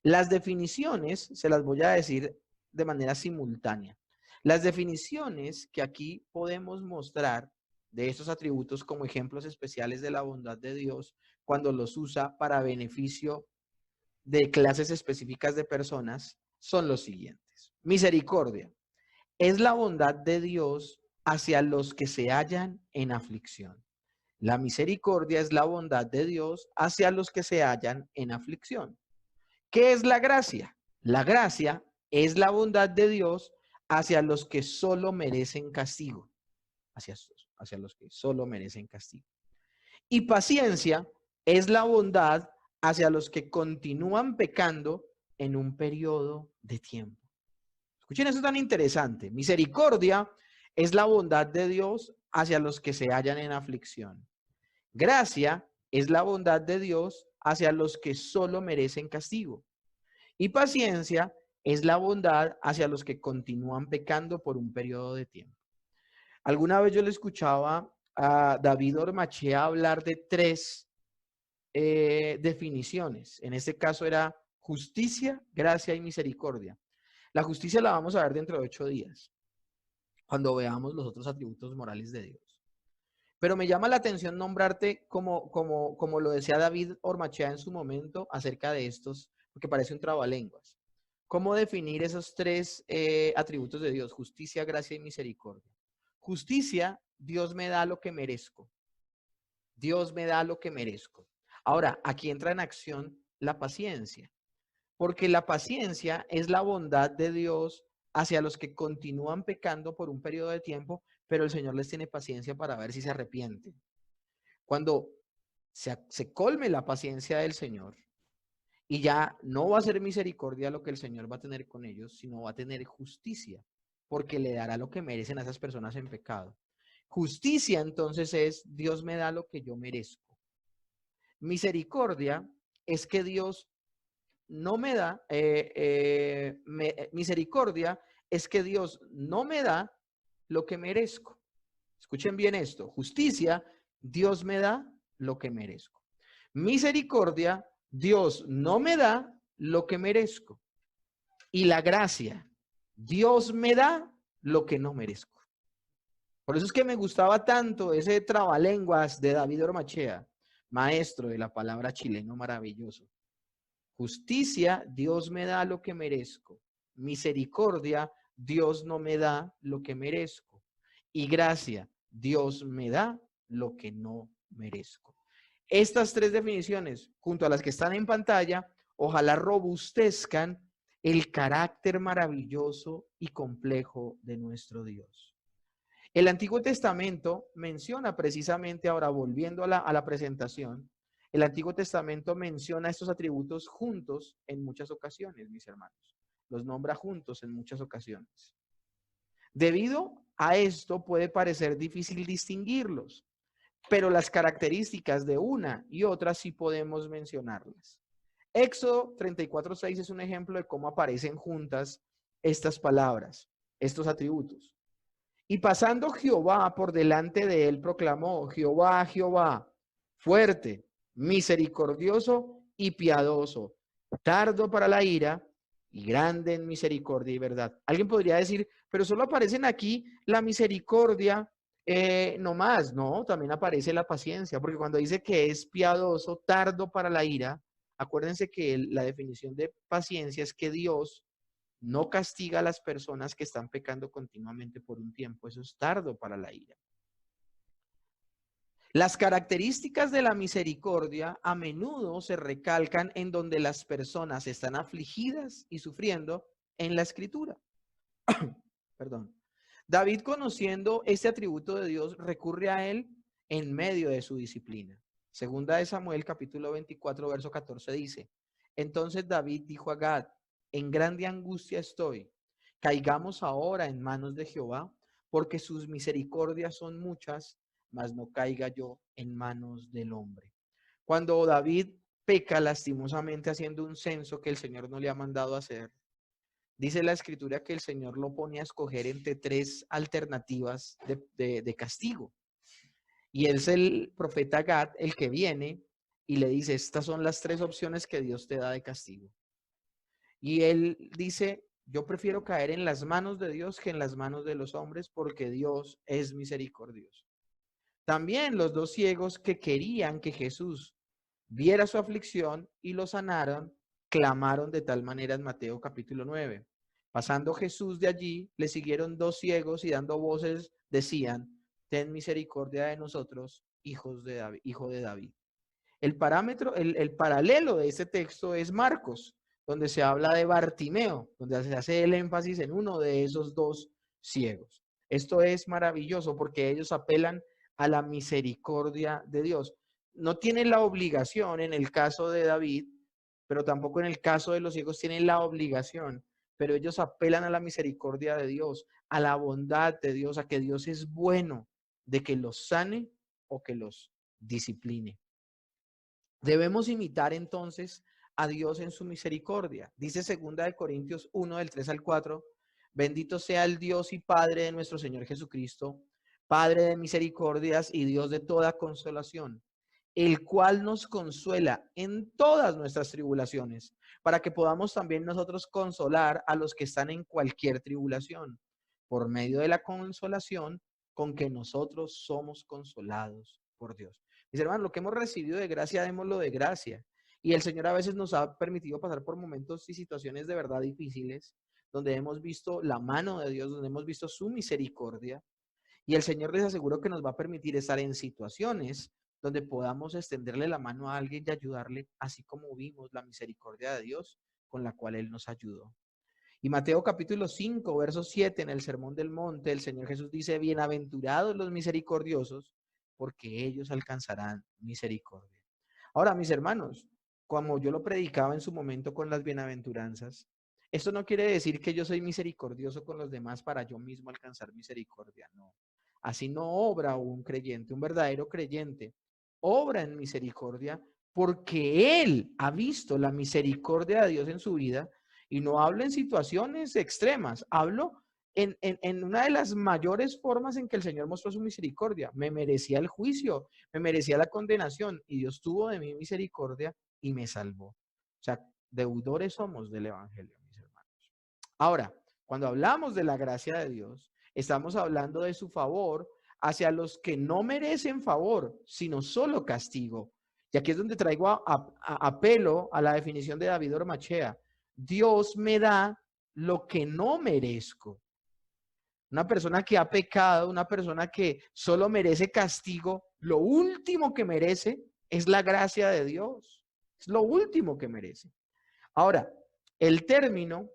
S1: Las definiciones se las voy a decir de manera simultánea. Las definiciones que aquí podemos mostrar de estos atributos como ejemplos especiales de la bondad de Dios cuando los usa para beneficio de clases específicas de personas son los siguientes. Misericordia es la bondad de Dios hacia los que se hallan en aflicción. La misericordia es la bondad de Dios hacia los que se hallan en aflicción. ¿Qué es la gracia? La gracia es la bondad de Dios hacia los que solo merecen castigo. Hacia los que solo merecen castigo. Y paciencia es la bondad hacia los que continúan pecando en un periodo de tiempo. Escuchen, eso es tan interesante. Misericordia es la bondad de Dios hacia los que se hallan en aflicción. Gracia es la bondad de Dios hacia los que solo merecen castigo. Y paciencia es la bondad hacia los que continúan pecando por un periodo de tiempo. Alguna vez yo le escuchaba a David Ormachea hablar de tres definiciones. En este caso era justicia, gracia y misericordia. La justicia la vamos a ver dentro de 8 días, cuando veamos los otros atributos morales de Dios. Pero me llama la atención nombrarte como lo decía David Ormachea en su momento acerca de estos, porque parece un trabalenguas. ¿Cómo definir esos tres atributos de Dios? Justicia, gracia y misericordia. Justicia, Dios me da lo que merezco. Dios me da lo que merezco. Ahora, aquí entra en acción la paciencia, porque la paciencia es la bondad de Dios hacia los que continúan pecando por un periodo de tiempo, pero el Señor les tiene paciencia para ver si se arrepienten. Cuando se colme la paciencia del Señor y ya no va a ser misericordia lo que el Señor va a tener con ellos, sino va a tener justicia, porque le dará lo que merecen a esas personas en pecado. Justicia entonces es Dios me da lo que yo merezco. Misericordia es que Dios no me da, misericordia es que Dios no me da lo que merezco. Escuchen bien esto. Justicia, Dios me da lo que merezco. Misericordia, Dios no me da lo que merezco. Y la gracia, Dios me da lo que no merezco. Por eso es que me gustaba tanto ese trabalenguas de David Ormachea, maestro de la palabra chileno maravilloso. Justicia, Dios me da lo que merezco. Misericordia, Dios no me da lo que merezco. Y gracia, Dios me da lo que no merezco. Estas tres definiciones, junto a las que están en pantalla, ojalá robustezcan el carácter maravilloso y complejo de nuestro Dios. El Antiguo Testamento menciona precisamente, ahora volviendo a la presentación, el Antiguo Testamento menciona estos atributos juntos en muchas ocasiones, mis hermanos. Los nombra juntos en muchas ocasiones. Debido a esto puede parecer difícil distinguirlos, pero las características de una y otra sí podemos mencionarlas. Éxodo 34:6 es un ejemplo de cómo aparecen juntas estas palabras, estos atributos. Y pasando Jehová por delante de él, proclamó: Jehová, Jehová, fuerte, misericordioso y piadoso, tardo para la ira y grande en misericordia y verdad. Alguien podría decir, pero solo aparecen aquí la misericordia, no más. No, también aparece la paciencia, porque cuando dice que es piadoso, tardo para la ira, acuérdense que la definición de paciencia es que Dios no castiga a las personas que están pecando continuamente por un tiempo. Eso es tardo para la ira. Las características de la misericordia a menudo se recalcan en donde las personas están afligidas y sufriendo en la Escritura. Perdón. David, conociendo este atributo de Dios, recurre a él en medio de su disciplina. Segunda de Samuel, capítulo 24, verso 14 dice: Entonces David dijo a Gad: en grande angustia estoy. Caigamos ahora en manos de Jehová, porque sus misericordias son muchas, mas no caiga yo en manos del hombre. Cuando David peca lastimosamente haciendo un censo que el Señor no le ha mandado hacer, dice la Escritura que el Señor lo pone a escoger entre tres alternativas de castigo. Y es el profeta Gad el que viene y le dice: estas son las tres opciones que Dios te da de castigo. Y él dice: yo prefiero caer en las manos de Dios que en las manos de los hombres, porque Dios es misericordioso. También los dos ciegos que querían que Jesús viera su aflicción y lo sanaran, clamaron de tal manera en Mateo capítulo 9. Pasando Jesús de allí, le siguieron dos ciegos y dando voces decían: ten misericordia de nosotros, hijos de David, hijo de David. El paralelo de este texto es Marcos, donde se habla de Bartimeo, donde se hace el énfasis en uno de esos dos ciegos. Esto es maravilloso porque ellos apelan a la misericordia de Dios. no tienen la obligación en el caso de David, pero tampoco en el caso de los ciegos tienen la obligación, pero ellos apelan a la misericordia de Dios, a la bondad de Dios, a que Dios es bueno, de que los sane o que los discipline. Debemos imitar entonces a Dios en su misericordia. Dice 2 Corintios 1 del 3 al 4, bendito sea el Dios y Padre de nuestro Señor Jesucristo, Padre de misericordias y Dios de toda consolación, el cual nos consuela en todas nuestras tribulaciones, para que podamos también nosotros consolar a los que están en cualquier tribulación, por medio de la consolación con que nosotros somos consolados por Dios. Mis hermanos, lo que hemos recibido de gracia, démoslo de gracia. Y el Señor a veces nos ha permitido pasar por momentos y situaciones de verdad difíciles, donde hemos visto la mano de Dios, donde hemos visto su misericordia. Y el Señor les aseguro que nos va a permitir estar en situaciones donde podamos extenderle la mano a alguien y ayudarle, así como vimos la misericordia de Dios con la cual Él nos ayudó. Y Mateo capítulo 5, verso 7, en el Sermón del Monte, el Señor Jesús dice, bienaventurados los misericordiosos, porque ellos alcanzarán misericordia. Ahora, mis hermanos, como yo lo predicaba en su momento con las bienaventuranzas, esto no quiere decir que yo soy misericordioso con los demás para yo mismo alcanzar misericordia, no. Así no obra un creyente, un verdadero creyente. Obra en misericordia porque él ha visto la misericordia de Dios en su vida y no hablo en situaciones extremas, hablo en una de las mayores formas en que el Señor mostró su misericordia. Me merecía el juicio, me merecía la condenación y Dios tuvo de mí misericordia y me salvó. O sea, deudores somos del Evangelio, mis hermanos. Ahora, cuando hablamos de la gracia de Dios, estamos hablando de su favor hacia los que no merecen favor, sino solo castigo. Y aquí es donde traigo apelo a la definición de David Ormachea. Dios me da lo que no merezco. Una persona que ha pecado, una persona que solo merece castigo, lo último que merece es la gracia de Dios. Es lo último que merece. Ahora, el término,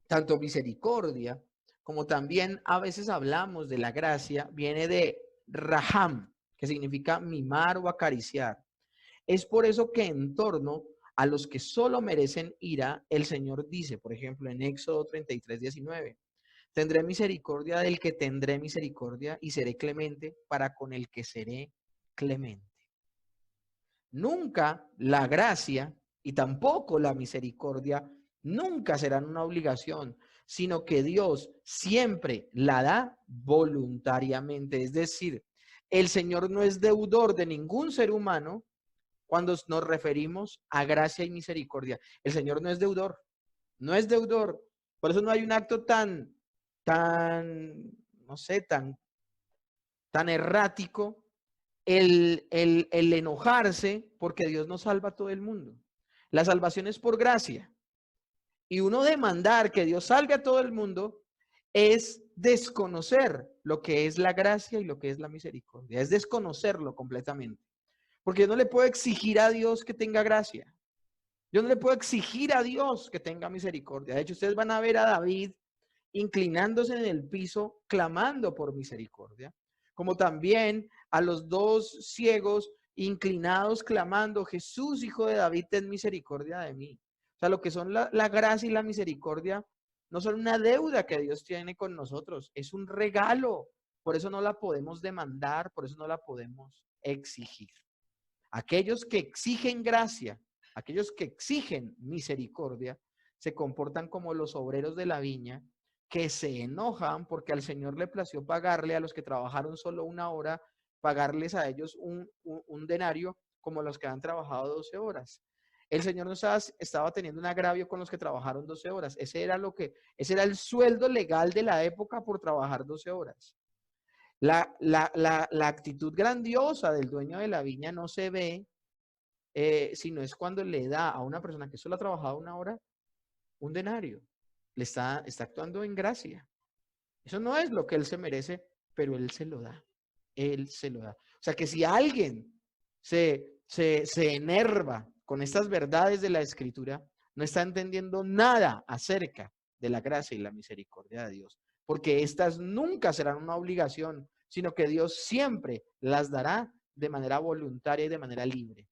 S1: tanto misericordia, como también a veces hablamos de la gracia, viene de raham, que significa mimar o acariciar. Es por eso que en torno a los que solo merecen ira, el Señor dice, por ejemplo, en Éxodo 33:19, tendré misericordia del que tendré misericordia y seré clemente para con el que seré clemente. Nunca la gracia y tampoco la misericordia nunca serán una obligación, sino que Dios siempre la da voluntariamente. Es decir, el Señor no es deudor de ningún ser humano cuando nos referimos a gracia y misericordia. El Señor no es deudor, no es deudor. Por eso no hay un acto no sé, tan errático el enojarse porque Dios no salva a todo el mundo. La salvación es por gracia. Y uno demandar que Dios salve a todo el mundo es desconocer lo que es la gracia y lo que es la misericordia. Es desconocerlo completamente. Porque yo no le puedo exigir a Dios que tenga gracia. Yo no le puedo exigir a Dios que tenga misericordia. De hecho, ustedes van a ver a David inclinándose en el piso, clamando por misericordia, como también a los dos ciegos inclinados, clamando, Jesús, hijo de David, ten misericordia de mí. O sea, lo que son la gracia y la misericordia no son una deuda que Dios tiene con nosotros, es un regalo. Por eso no la podemos demandar, por eso no la podemos exigir. Aquellos que exigen gracia, aquellos que exigen misericordia, se comportan como los obreros de la viña que se enojan porque al Señor le plació pagarle a los que trabajaron solo una hora, pagarles a ellos un denario como los que han trabajado 12 horas. El Señor no estaba teniendo un agravio con los que trabajaron 12 horas. Ese era el sueldo legal de la época por trabajar 12 horas. La actitud grandiosa del dueño de la viña no se ve, sino es cuando le da a una persona que solo ha trabajado una hora un denario. Le está actuando en gracia. Eso no es lo que él se merece, pero él se lo da. Él se lo da. O sea que si alguien se enerva con estas verdades de la Escritura, no está entendiendo nada acerca de la gracia y la misericordia de Dios, porque estas nunca serán una obligación, sino que Dios siempre las dará de manera voluntaria y de manera libre.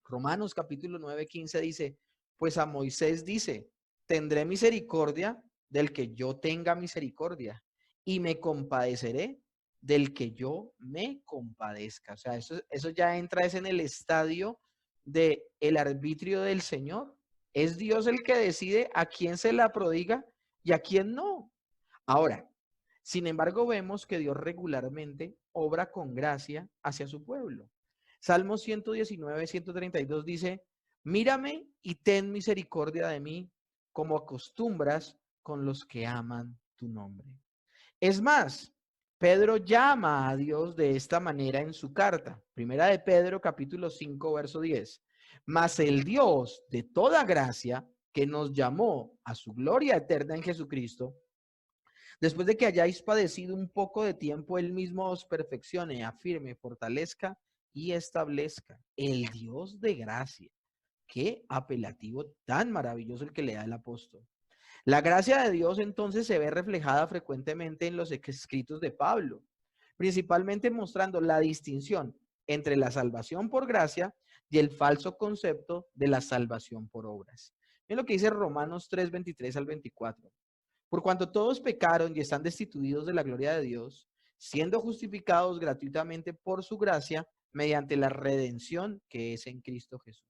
S1: Romanos capítulo 9:15 dice, pues a Moisés dice, tendré misericordia del que yo tenga misericordia y me compadeceré del que yo me compadezca. O sea, eso ya entra es en el estadio de el arbitrio del Señor. Es Dios el que decide a quién se la prodiga y a quién no. Ahora, sin embargo, vemos que Dios regularmente obra con gracia hacia su pueblo. Salmo 119, 132 dice, mírame y ten misericordia de mí, como acostumbras con los que aman tu nombre. Es más, Pedro llama a Dios de esta manera en su carta. Primera de Pedro, capítulo 5, verso 10. Mas el Dios de toda gracia, que nos llamó a su gloria eterna en Jesucristo, después de que hayáis padecido un poco de tiempo, él mismo os perfeccione, afirme, fortalezca y establezca. El Dios de gracia. Qué apelativo tan maravilloso el que le da el apóstol. La gracia de Dios entonces se ve reflejada frecuentemente en los escritos de Pablo, principalmente mostrando la distinción entre la salvación por gracia y el falso concepto de la salvación por obras. Miren lo que dice Romanos 3, 23 al 24. Por cuanto todos pecaron y están destituidos de la gloria de Dios, siendo justificados gratuitamente por su gracia mediante la redención que es en Cristo Jesús.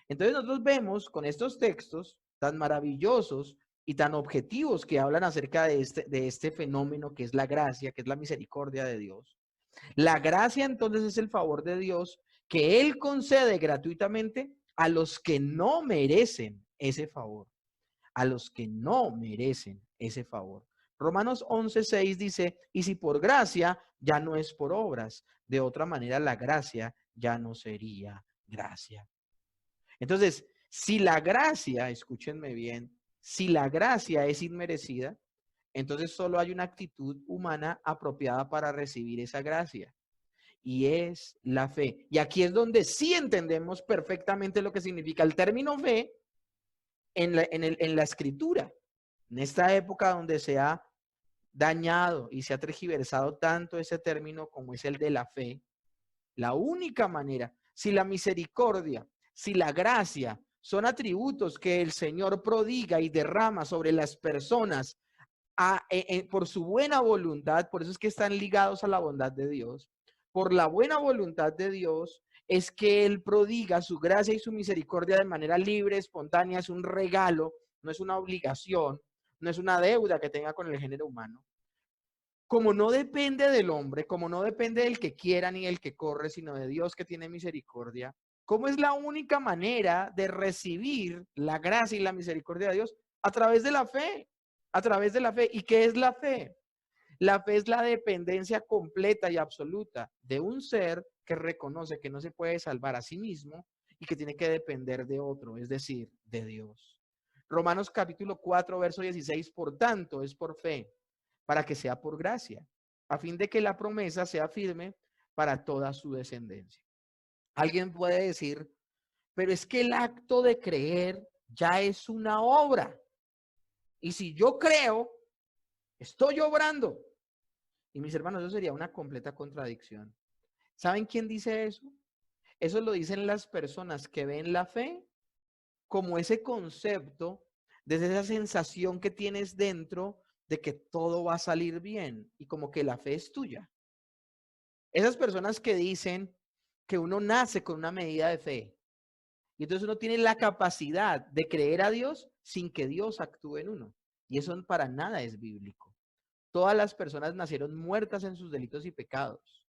S1: Entonces nosotros vemos con estos textos tan maravillosos y tan objetivos que hablan acerca de este fenómeno que es la gracia, que es la misericordia de Dios. La gracia entonces es el favor de Dios que Él concede gratuitamente a los que no merecen ese favor, a los que no merecen ese favor. Romanos 11:6 dice, y si por gracia, ya no es por obras. De otra manera, la gracia ya no sería gracia. Entonces, si la gracia, escúchenme bien, si la gracia es inmerecida, entonces solo hay una actitud humana apropiada para recibir esa gracia, y es la fe. Y aquí es donde sí entendemos perfectamente lo que significa el término fe en la escritura. En esta época donde se ha dañado y se ha tergiversado tanto ese término como es el de la fe, la única manera, si la misericordia, si la gracia son atributos que el Señor prodiga y derrama sobre las personas por su buena voluntad, por eso es que están ligados a la bondad de Dios, por la buena voluntad de Dios es que Él prodiga su gracia y su misericordia de manera libre, espontánea, es un regalo, no es una obligación, no es una deuda que tenga con el género humano. Como no depende del hombre, como no depende del que quiera ni del que corre, sino de Dios que tiene misericordia, ¿cómo es la única manera de recibir la gracia y la misericordia de Dios? A través de la fe, a través de la fe. ¿Y qué es la fe? La fe es la dependencia completa y absoluta de un ser que reconoce que no se puede salvar a sí mismo y que tiene que depender de otro, es decir, de Dios. Romanos capítulo 4, verso 16, por tanto, es por fe, para que sea por gracia, a fin de que la promesa sea firme para toda su descendencia. Alguien puede decir, pero es que el acto de creer ya es una obra. Y si yo creo, estoy obrando. Y mis hermanos, eso sería una completa contradicción. ¿Saben quién dice eso? Eso lo dicen las personas que ven la fe como ese concepto, desde esa sensación que tienes dentro de que todo va a salir bien y como que la fe es tuya. Esas personas que dicen que uno nace con una medida de fe y entonces uno tiene la capacidad de creer a Dios sin que Dios actúe en uno. Y eso para nada es bíblico. Todas las personas nacieron muertas en sus delitos y pecados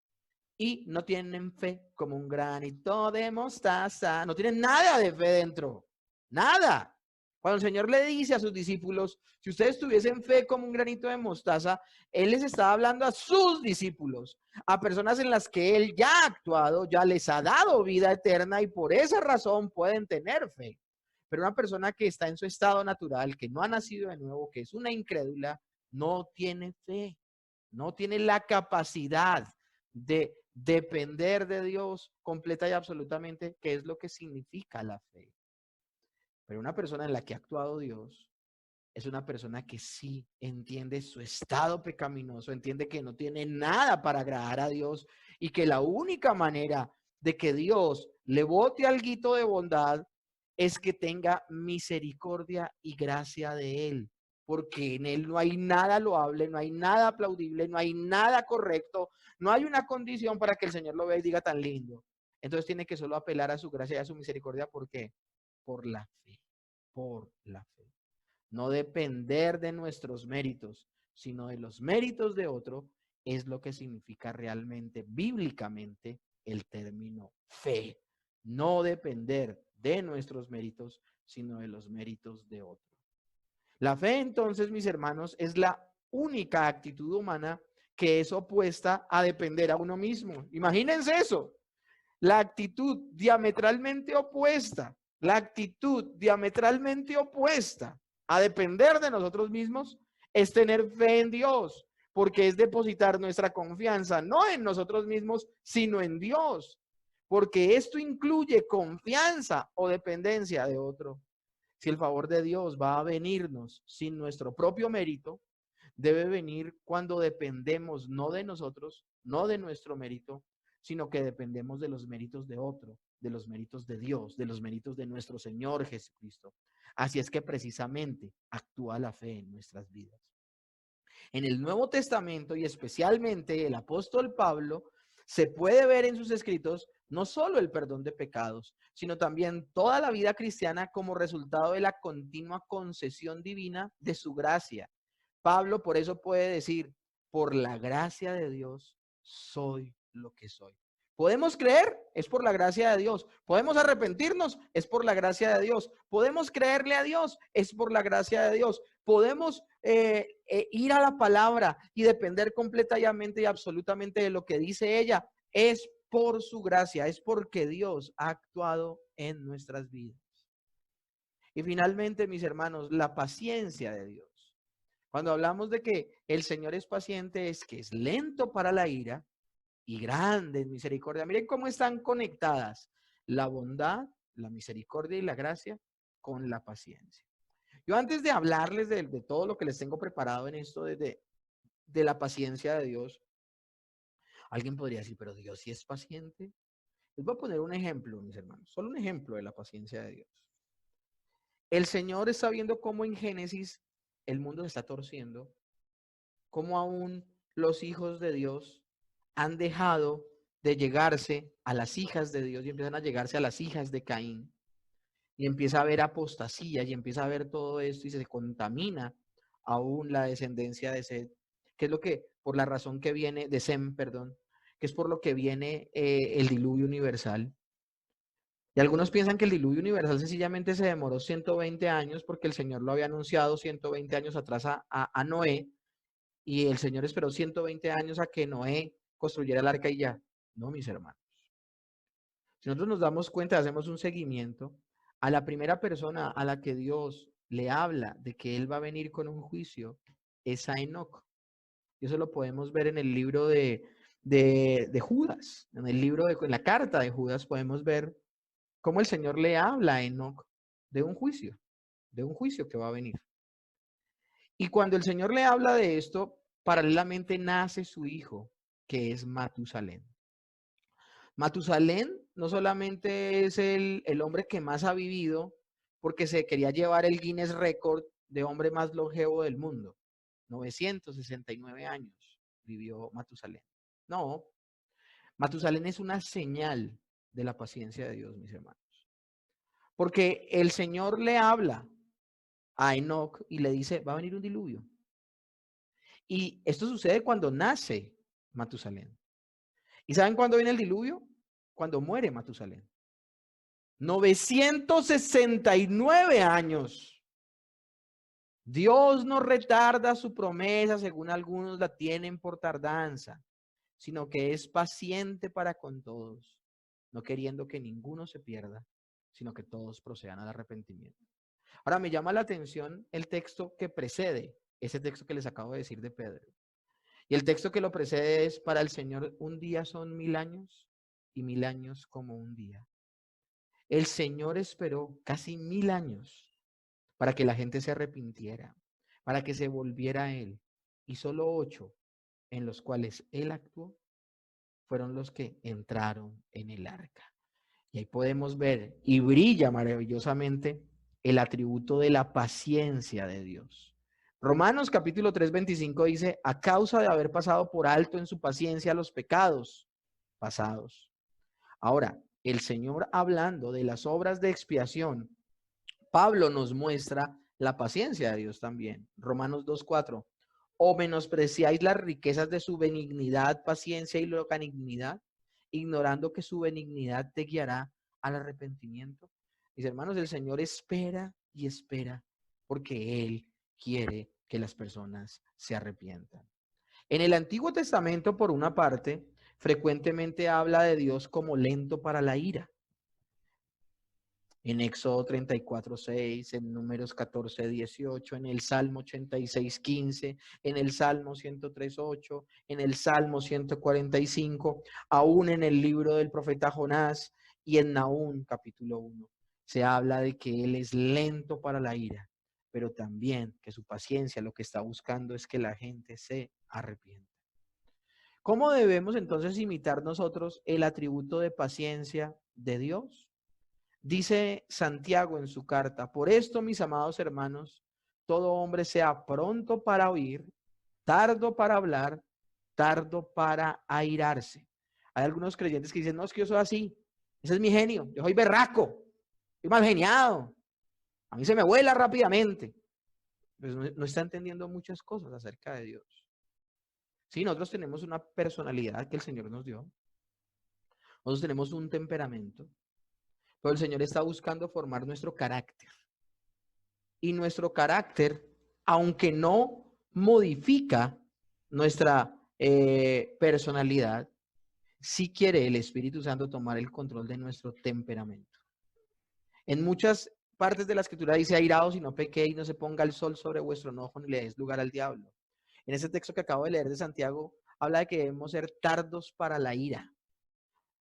S1: y no tienen fe como un granito de mostaza. No tienen nada de fe dentro. Nada. Cuando el Señor le dice a sus discípulos, si ustedes tuviesen fe como un granito de mostaza, Él les estaba hablando a sus discípulos, a personas en las que Él ya ha actuado, ya les ha dado vida eterna y por esa razón pueden tener fe. Pero una persona que está en su estado natural, que no ha nacido de nuevo, que es una incrédula, no tiene fe, no tiene la capacidad de depender de Dios completa y absolutamente, que es lo que significa la fe. Pero una persona en la que ha actuado Dios, es una persona que sí entiende su estado pecaminoso, entiende que no tiene nada para agradar a Dios y que la única manera de que Dios le bote alguito de bondad es que tenga misericordia y gracia de Él, porque en Él no hay nada loable, no hay nada aplaudible, no hay nada correcto, no hay una condición para que el Señor lo vea y diga tan lindo. Entonces tiene que solo apelar a su gracia y a su misericordia. ¿Por qué? Por la fe, por la fe. No depender de nuestros méritos, sino de los méritos de otro, es lo que significa realmente, bíblicamente, el término fe. No depender de nuestros méritos, sino de los méritos de otro. La fe, entonces, mis hermanos, es la única actitud humana que es opuesta a depender a uno mismo. Imagínense eso. La actitud diametralmente opuesta, la actitud diametralmente opuesta a depender de nosotros mismos es tener fe en Dios, porque es depositar nuestra confianza no en nosotros mismos, sino en Dios, porque esto incluye confianza o dependencia de otro. Si el favor de Dios va a venirnos sin nuestro propio mérito, debe venir cuando dependemos no de nosotros, no de nuestro mérito, sino que dependemos de los méritos de otro, de los méritos de Dios, de los méritos de nuestro Señor Jesucristo. Así es que precisamente actúa la fe en nuestras vidas. En el Nuevo Testamento y especialmente el apóstol Pablo se puede ver en sus escritos no solo el perdón de pecados, sino también toda la vida cristiana como resultado de la continua concesión divina de su gracia. Pablo por eso puede decir, por la gracia de Dios soy lo que soy. Podemos creer, es por la gracia de Dios. Podemos arrepentirnos, es por la gracia de Dios. Podemos creerle a Dios, es por la gracia de Dios. Podemos ir a la palabra y depender completamente y absolutamente de lo que dice ella. Es por su gracia, es porque Dios ha actuado en nuestras vidas. Y finalmente, mis hermanos, la paciencia de Dios. Cuando hablamos de que el Señor es paciente, es que es lento para la ira y grande en misericordia. Miren cómo están conectadas la bondad, la misericordia y la gracia con la paciencia. Yo antes de hablarles de todo lo que les tengo preparado en esto de la paciencia de Dios, alguien podría decir, pero Dios sí es paciente. Les voy a poner un ejemplo, mis hermanos, solo un ejemplo de la paciencia de Dios. El Señor está viendo cómo en Génesis el mundo se está torciendo, cómo aún los hijos de Dios han dejado de llegarse a las hijas de Dios y empiezan a llegarse a las hijas de Caín. Y empieza a haber apostasía y empieza a ver todo esto y se contamina aún la descendencia de Seth, que es lo que, por la razón que viene, de Sem, perdón, que es por lo que viene el diluvio universal. Y algunos piensan que el diluvio universal sencillamente se demoró 120 años porque el Señor lo había anunciado 120 años atrás a Noé, y el Señor esperó 120 años a que Noé construyera el arca y ya. No, mis hermanos. Si nosotros nos damos cuenta, hacemos un seguimiento, a la primera persona a la que Dios le habla de que Él va a venir con un juicio es a Enoc. Y eso lo podemos ver en el libro de Judas, en el libro en la carta de Judas podemos ver cómo el Señor le habla a Enoc de un juicio que va a venir. Y cuando el Señor le habla de esto, paralelamente nace su hijo, que es Matusalén. Matusalén no solamente es el hombre que más ha vivido, porque se quería llevar el Guinness Record de hombre más longevo del mundo. 969 años vivió Matusalén. No, Matusalén es una señal de la paciencia de Dios, mis hermanos. Porque el Señor le habla a Enoc y le dice, va a venir un diluvio. Y esto sucede cuando nace Matusalén. ¿Y saben cuándo viene el diluvio? Cuando muere Matusalén. 969 años. Dios no retarda su promesa, según algunos la tienen por tardanza, sino que es paciente para con todos, no queriendo que ninguno se pierda, sino que todos procedan al arrepentimiento. Ahora me llama la atención el texto que precede ese texto que les acabo de decir de Pedro. Y el texto que lo precede es, para el Señor un día son 1000 años y 1000 años como un día. El Señor esperó casi 1000 años para que la gente se arrepintiera, para que se volviera a Él. Y solo 8 en los cuales Él actuó fueron los que entraron en el arca. Y ahí podemos ver, y brilla maravillosamente, el atributo de la paciencia de Dios. Romanos capítulo 3:25 dice, a causa de haber pasado por alto en su paciencia los pecados pasados. Ahora, el Señor hablando de las obras de expiación, Pablo nos muestra la paciencia de Dios también. Romanos 2:4. ¿O menospreciáis las riquezas de su benignidad, paciencia y longanimidad, ignorando que su benignidad te guiará al arrepentimiento? Mis hermanos, el Señor espera y espera porque Él quiere que las personas se arrepientan. En el Antiguo Testamento, por una parte, frecuentemente habla de Dios como lento para la ira. En Éxodo 34:6, en Números 14:18, en el Salmo 86:15, en el Salmo 103:8, en el Salmo 145, aún en el libro del profeta Jonás y en Nahum capítulo 1. Se habla de que Él es lento para la ira, pero también que su paciencia lo que está buscando es que la gente se arrepienta. ¿Cómo debemos entonces imitar nosotros el atributo de paciencia de Dios? Dice Santiago en su carta, por esto, mis amados hermanos, todo hombre sea pronto para oír, tardo para hablar, tardo para airarse. Hay algunos creyentes que dicen, no, es que yo soy así, ese es mi genio, yo soy berraco, soy mal geniado, a mí se me vuela rápidamente. Pues no está entendiendo muchas cosas acerca de Dios. Sí, nosotros tenemos una personalidad que el Señor nos dio, nosotros tenemos un temperamento, pero el Señor está buscando formar nuestro carácter. Y nuestro carácter, aunque no modifica nuestra personalidad, sí quiere el Espíritu Santo tomar el control de nuestro temperamento. En muchas partes de la Escritura dice, airaos y no pequéis, no se ponga el sol sobre vuestro enojo ni le des lugar al diablo. En ese texto que acabo de leer de Santiago, habla de que debemos ser tardos para la ira.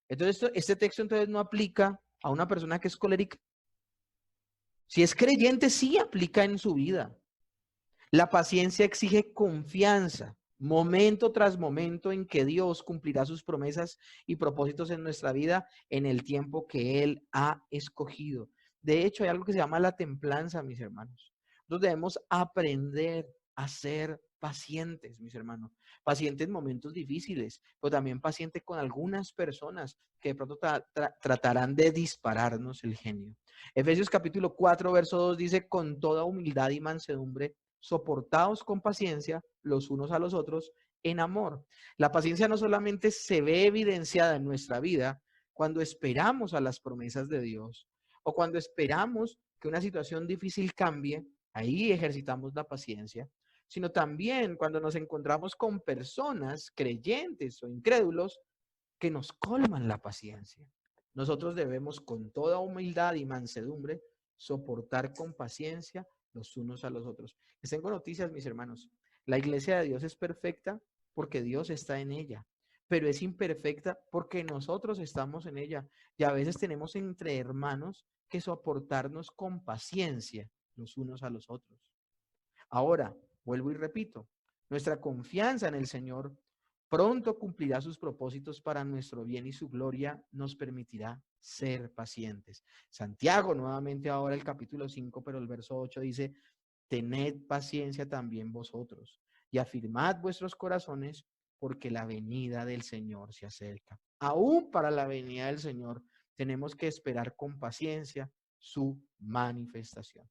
S1: Entonces, este texto entonces no aplica a una persona que es colérica. Si es creyente, sí aplica en su vida. La paciencia exige confianza, momento tras momento en que Dios cumplirá sus promesas y propósitos en nuestra vida en el tiempo que Él ha escogido. De hecho, hay algo que se llama la templanza, mis hermanos. Nosotros debemos aprender a ser pacientes, mis hermanos. Pacientes en momentos difíciles, pero también pacientes con algunas personas que de pronto tratarán de dispararnos el genio. Efesios capítulo 4, verso 2 dice, con toda humildad y mansedumbre, soportaos con paciencia los unos a los otros en amor. La paciencia no solamente se ve evidenciada en nuestra vida cuando esperamos a las promesas de Dios o cuando esperamos que una situación difícil cambie, ahí ejercitamos la paciencia, sino también cuando nos encontramos con personas creyentes o incrédulos que nos colman la paciencia. Nosotros debemos con toda humildad y mansedumbre soportar con paciencia los unos a los otros. Les tengo noticias, mis hermanos. La iglesia de Dios es perfecta porque Dios está en ella, pero es imperfecta porque nosotros estamos en ella. Y a veces tenemos entre hermanos que soportarnos con paciencia los unos a los otros. Ahora, vuelvo y repito, nuestra confianza en el Señor pronto cumplirá sus propósitos para nuestro bien y su gloria nos permitirá ser pacientes. Santiago, nuevamente ahora el capítulo 5, pero el verso 8 dice, tened paciencia también vosotros y afirmad vuestros corazones porque la venida del Señor se acerca. Aún para la venida del Señor tenemos que esperar con paciencia su manifestación.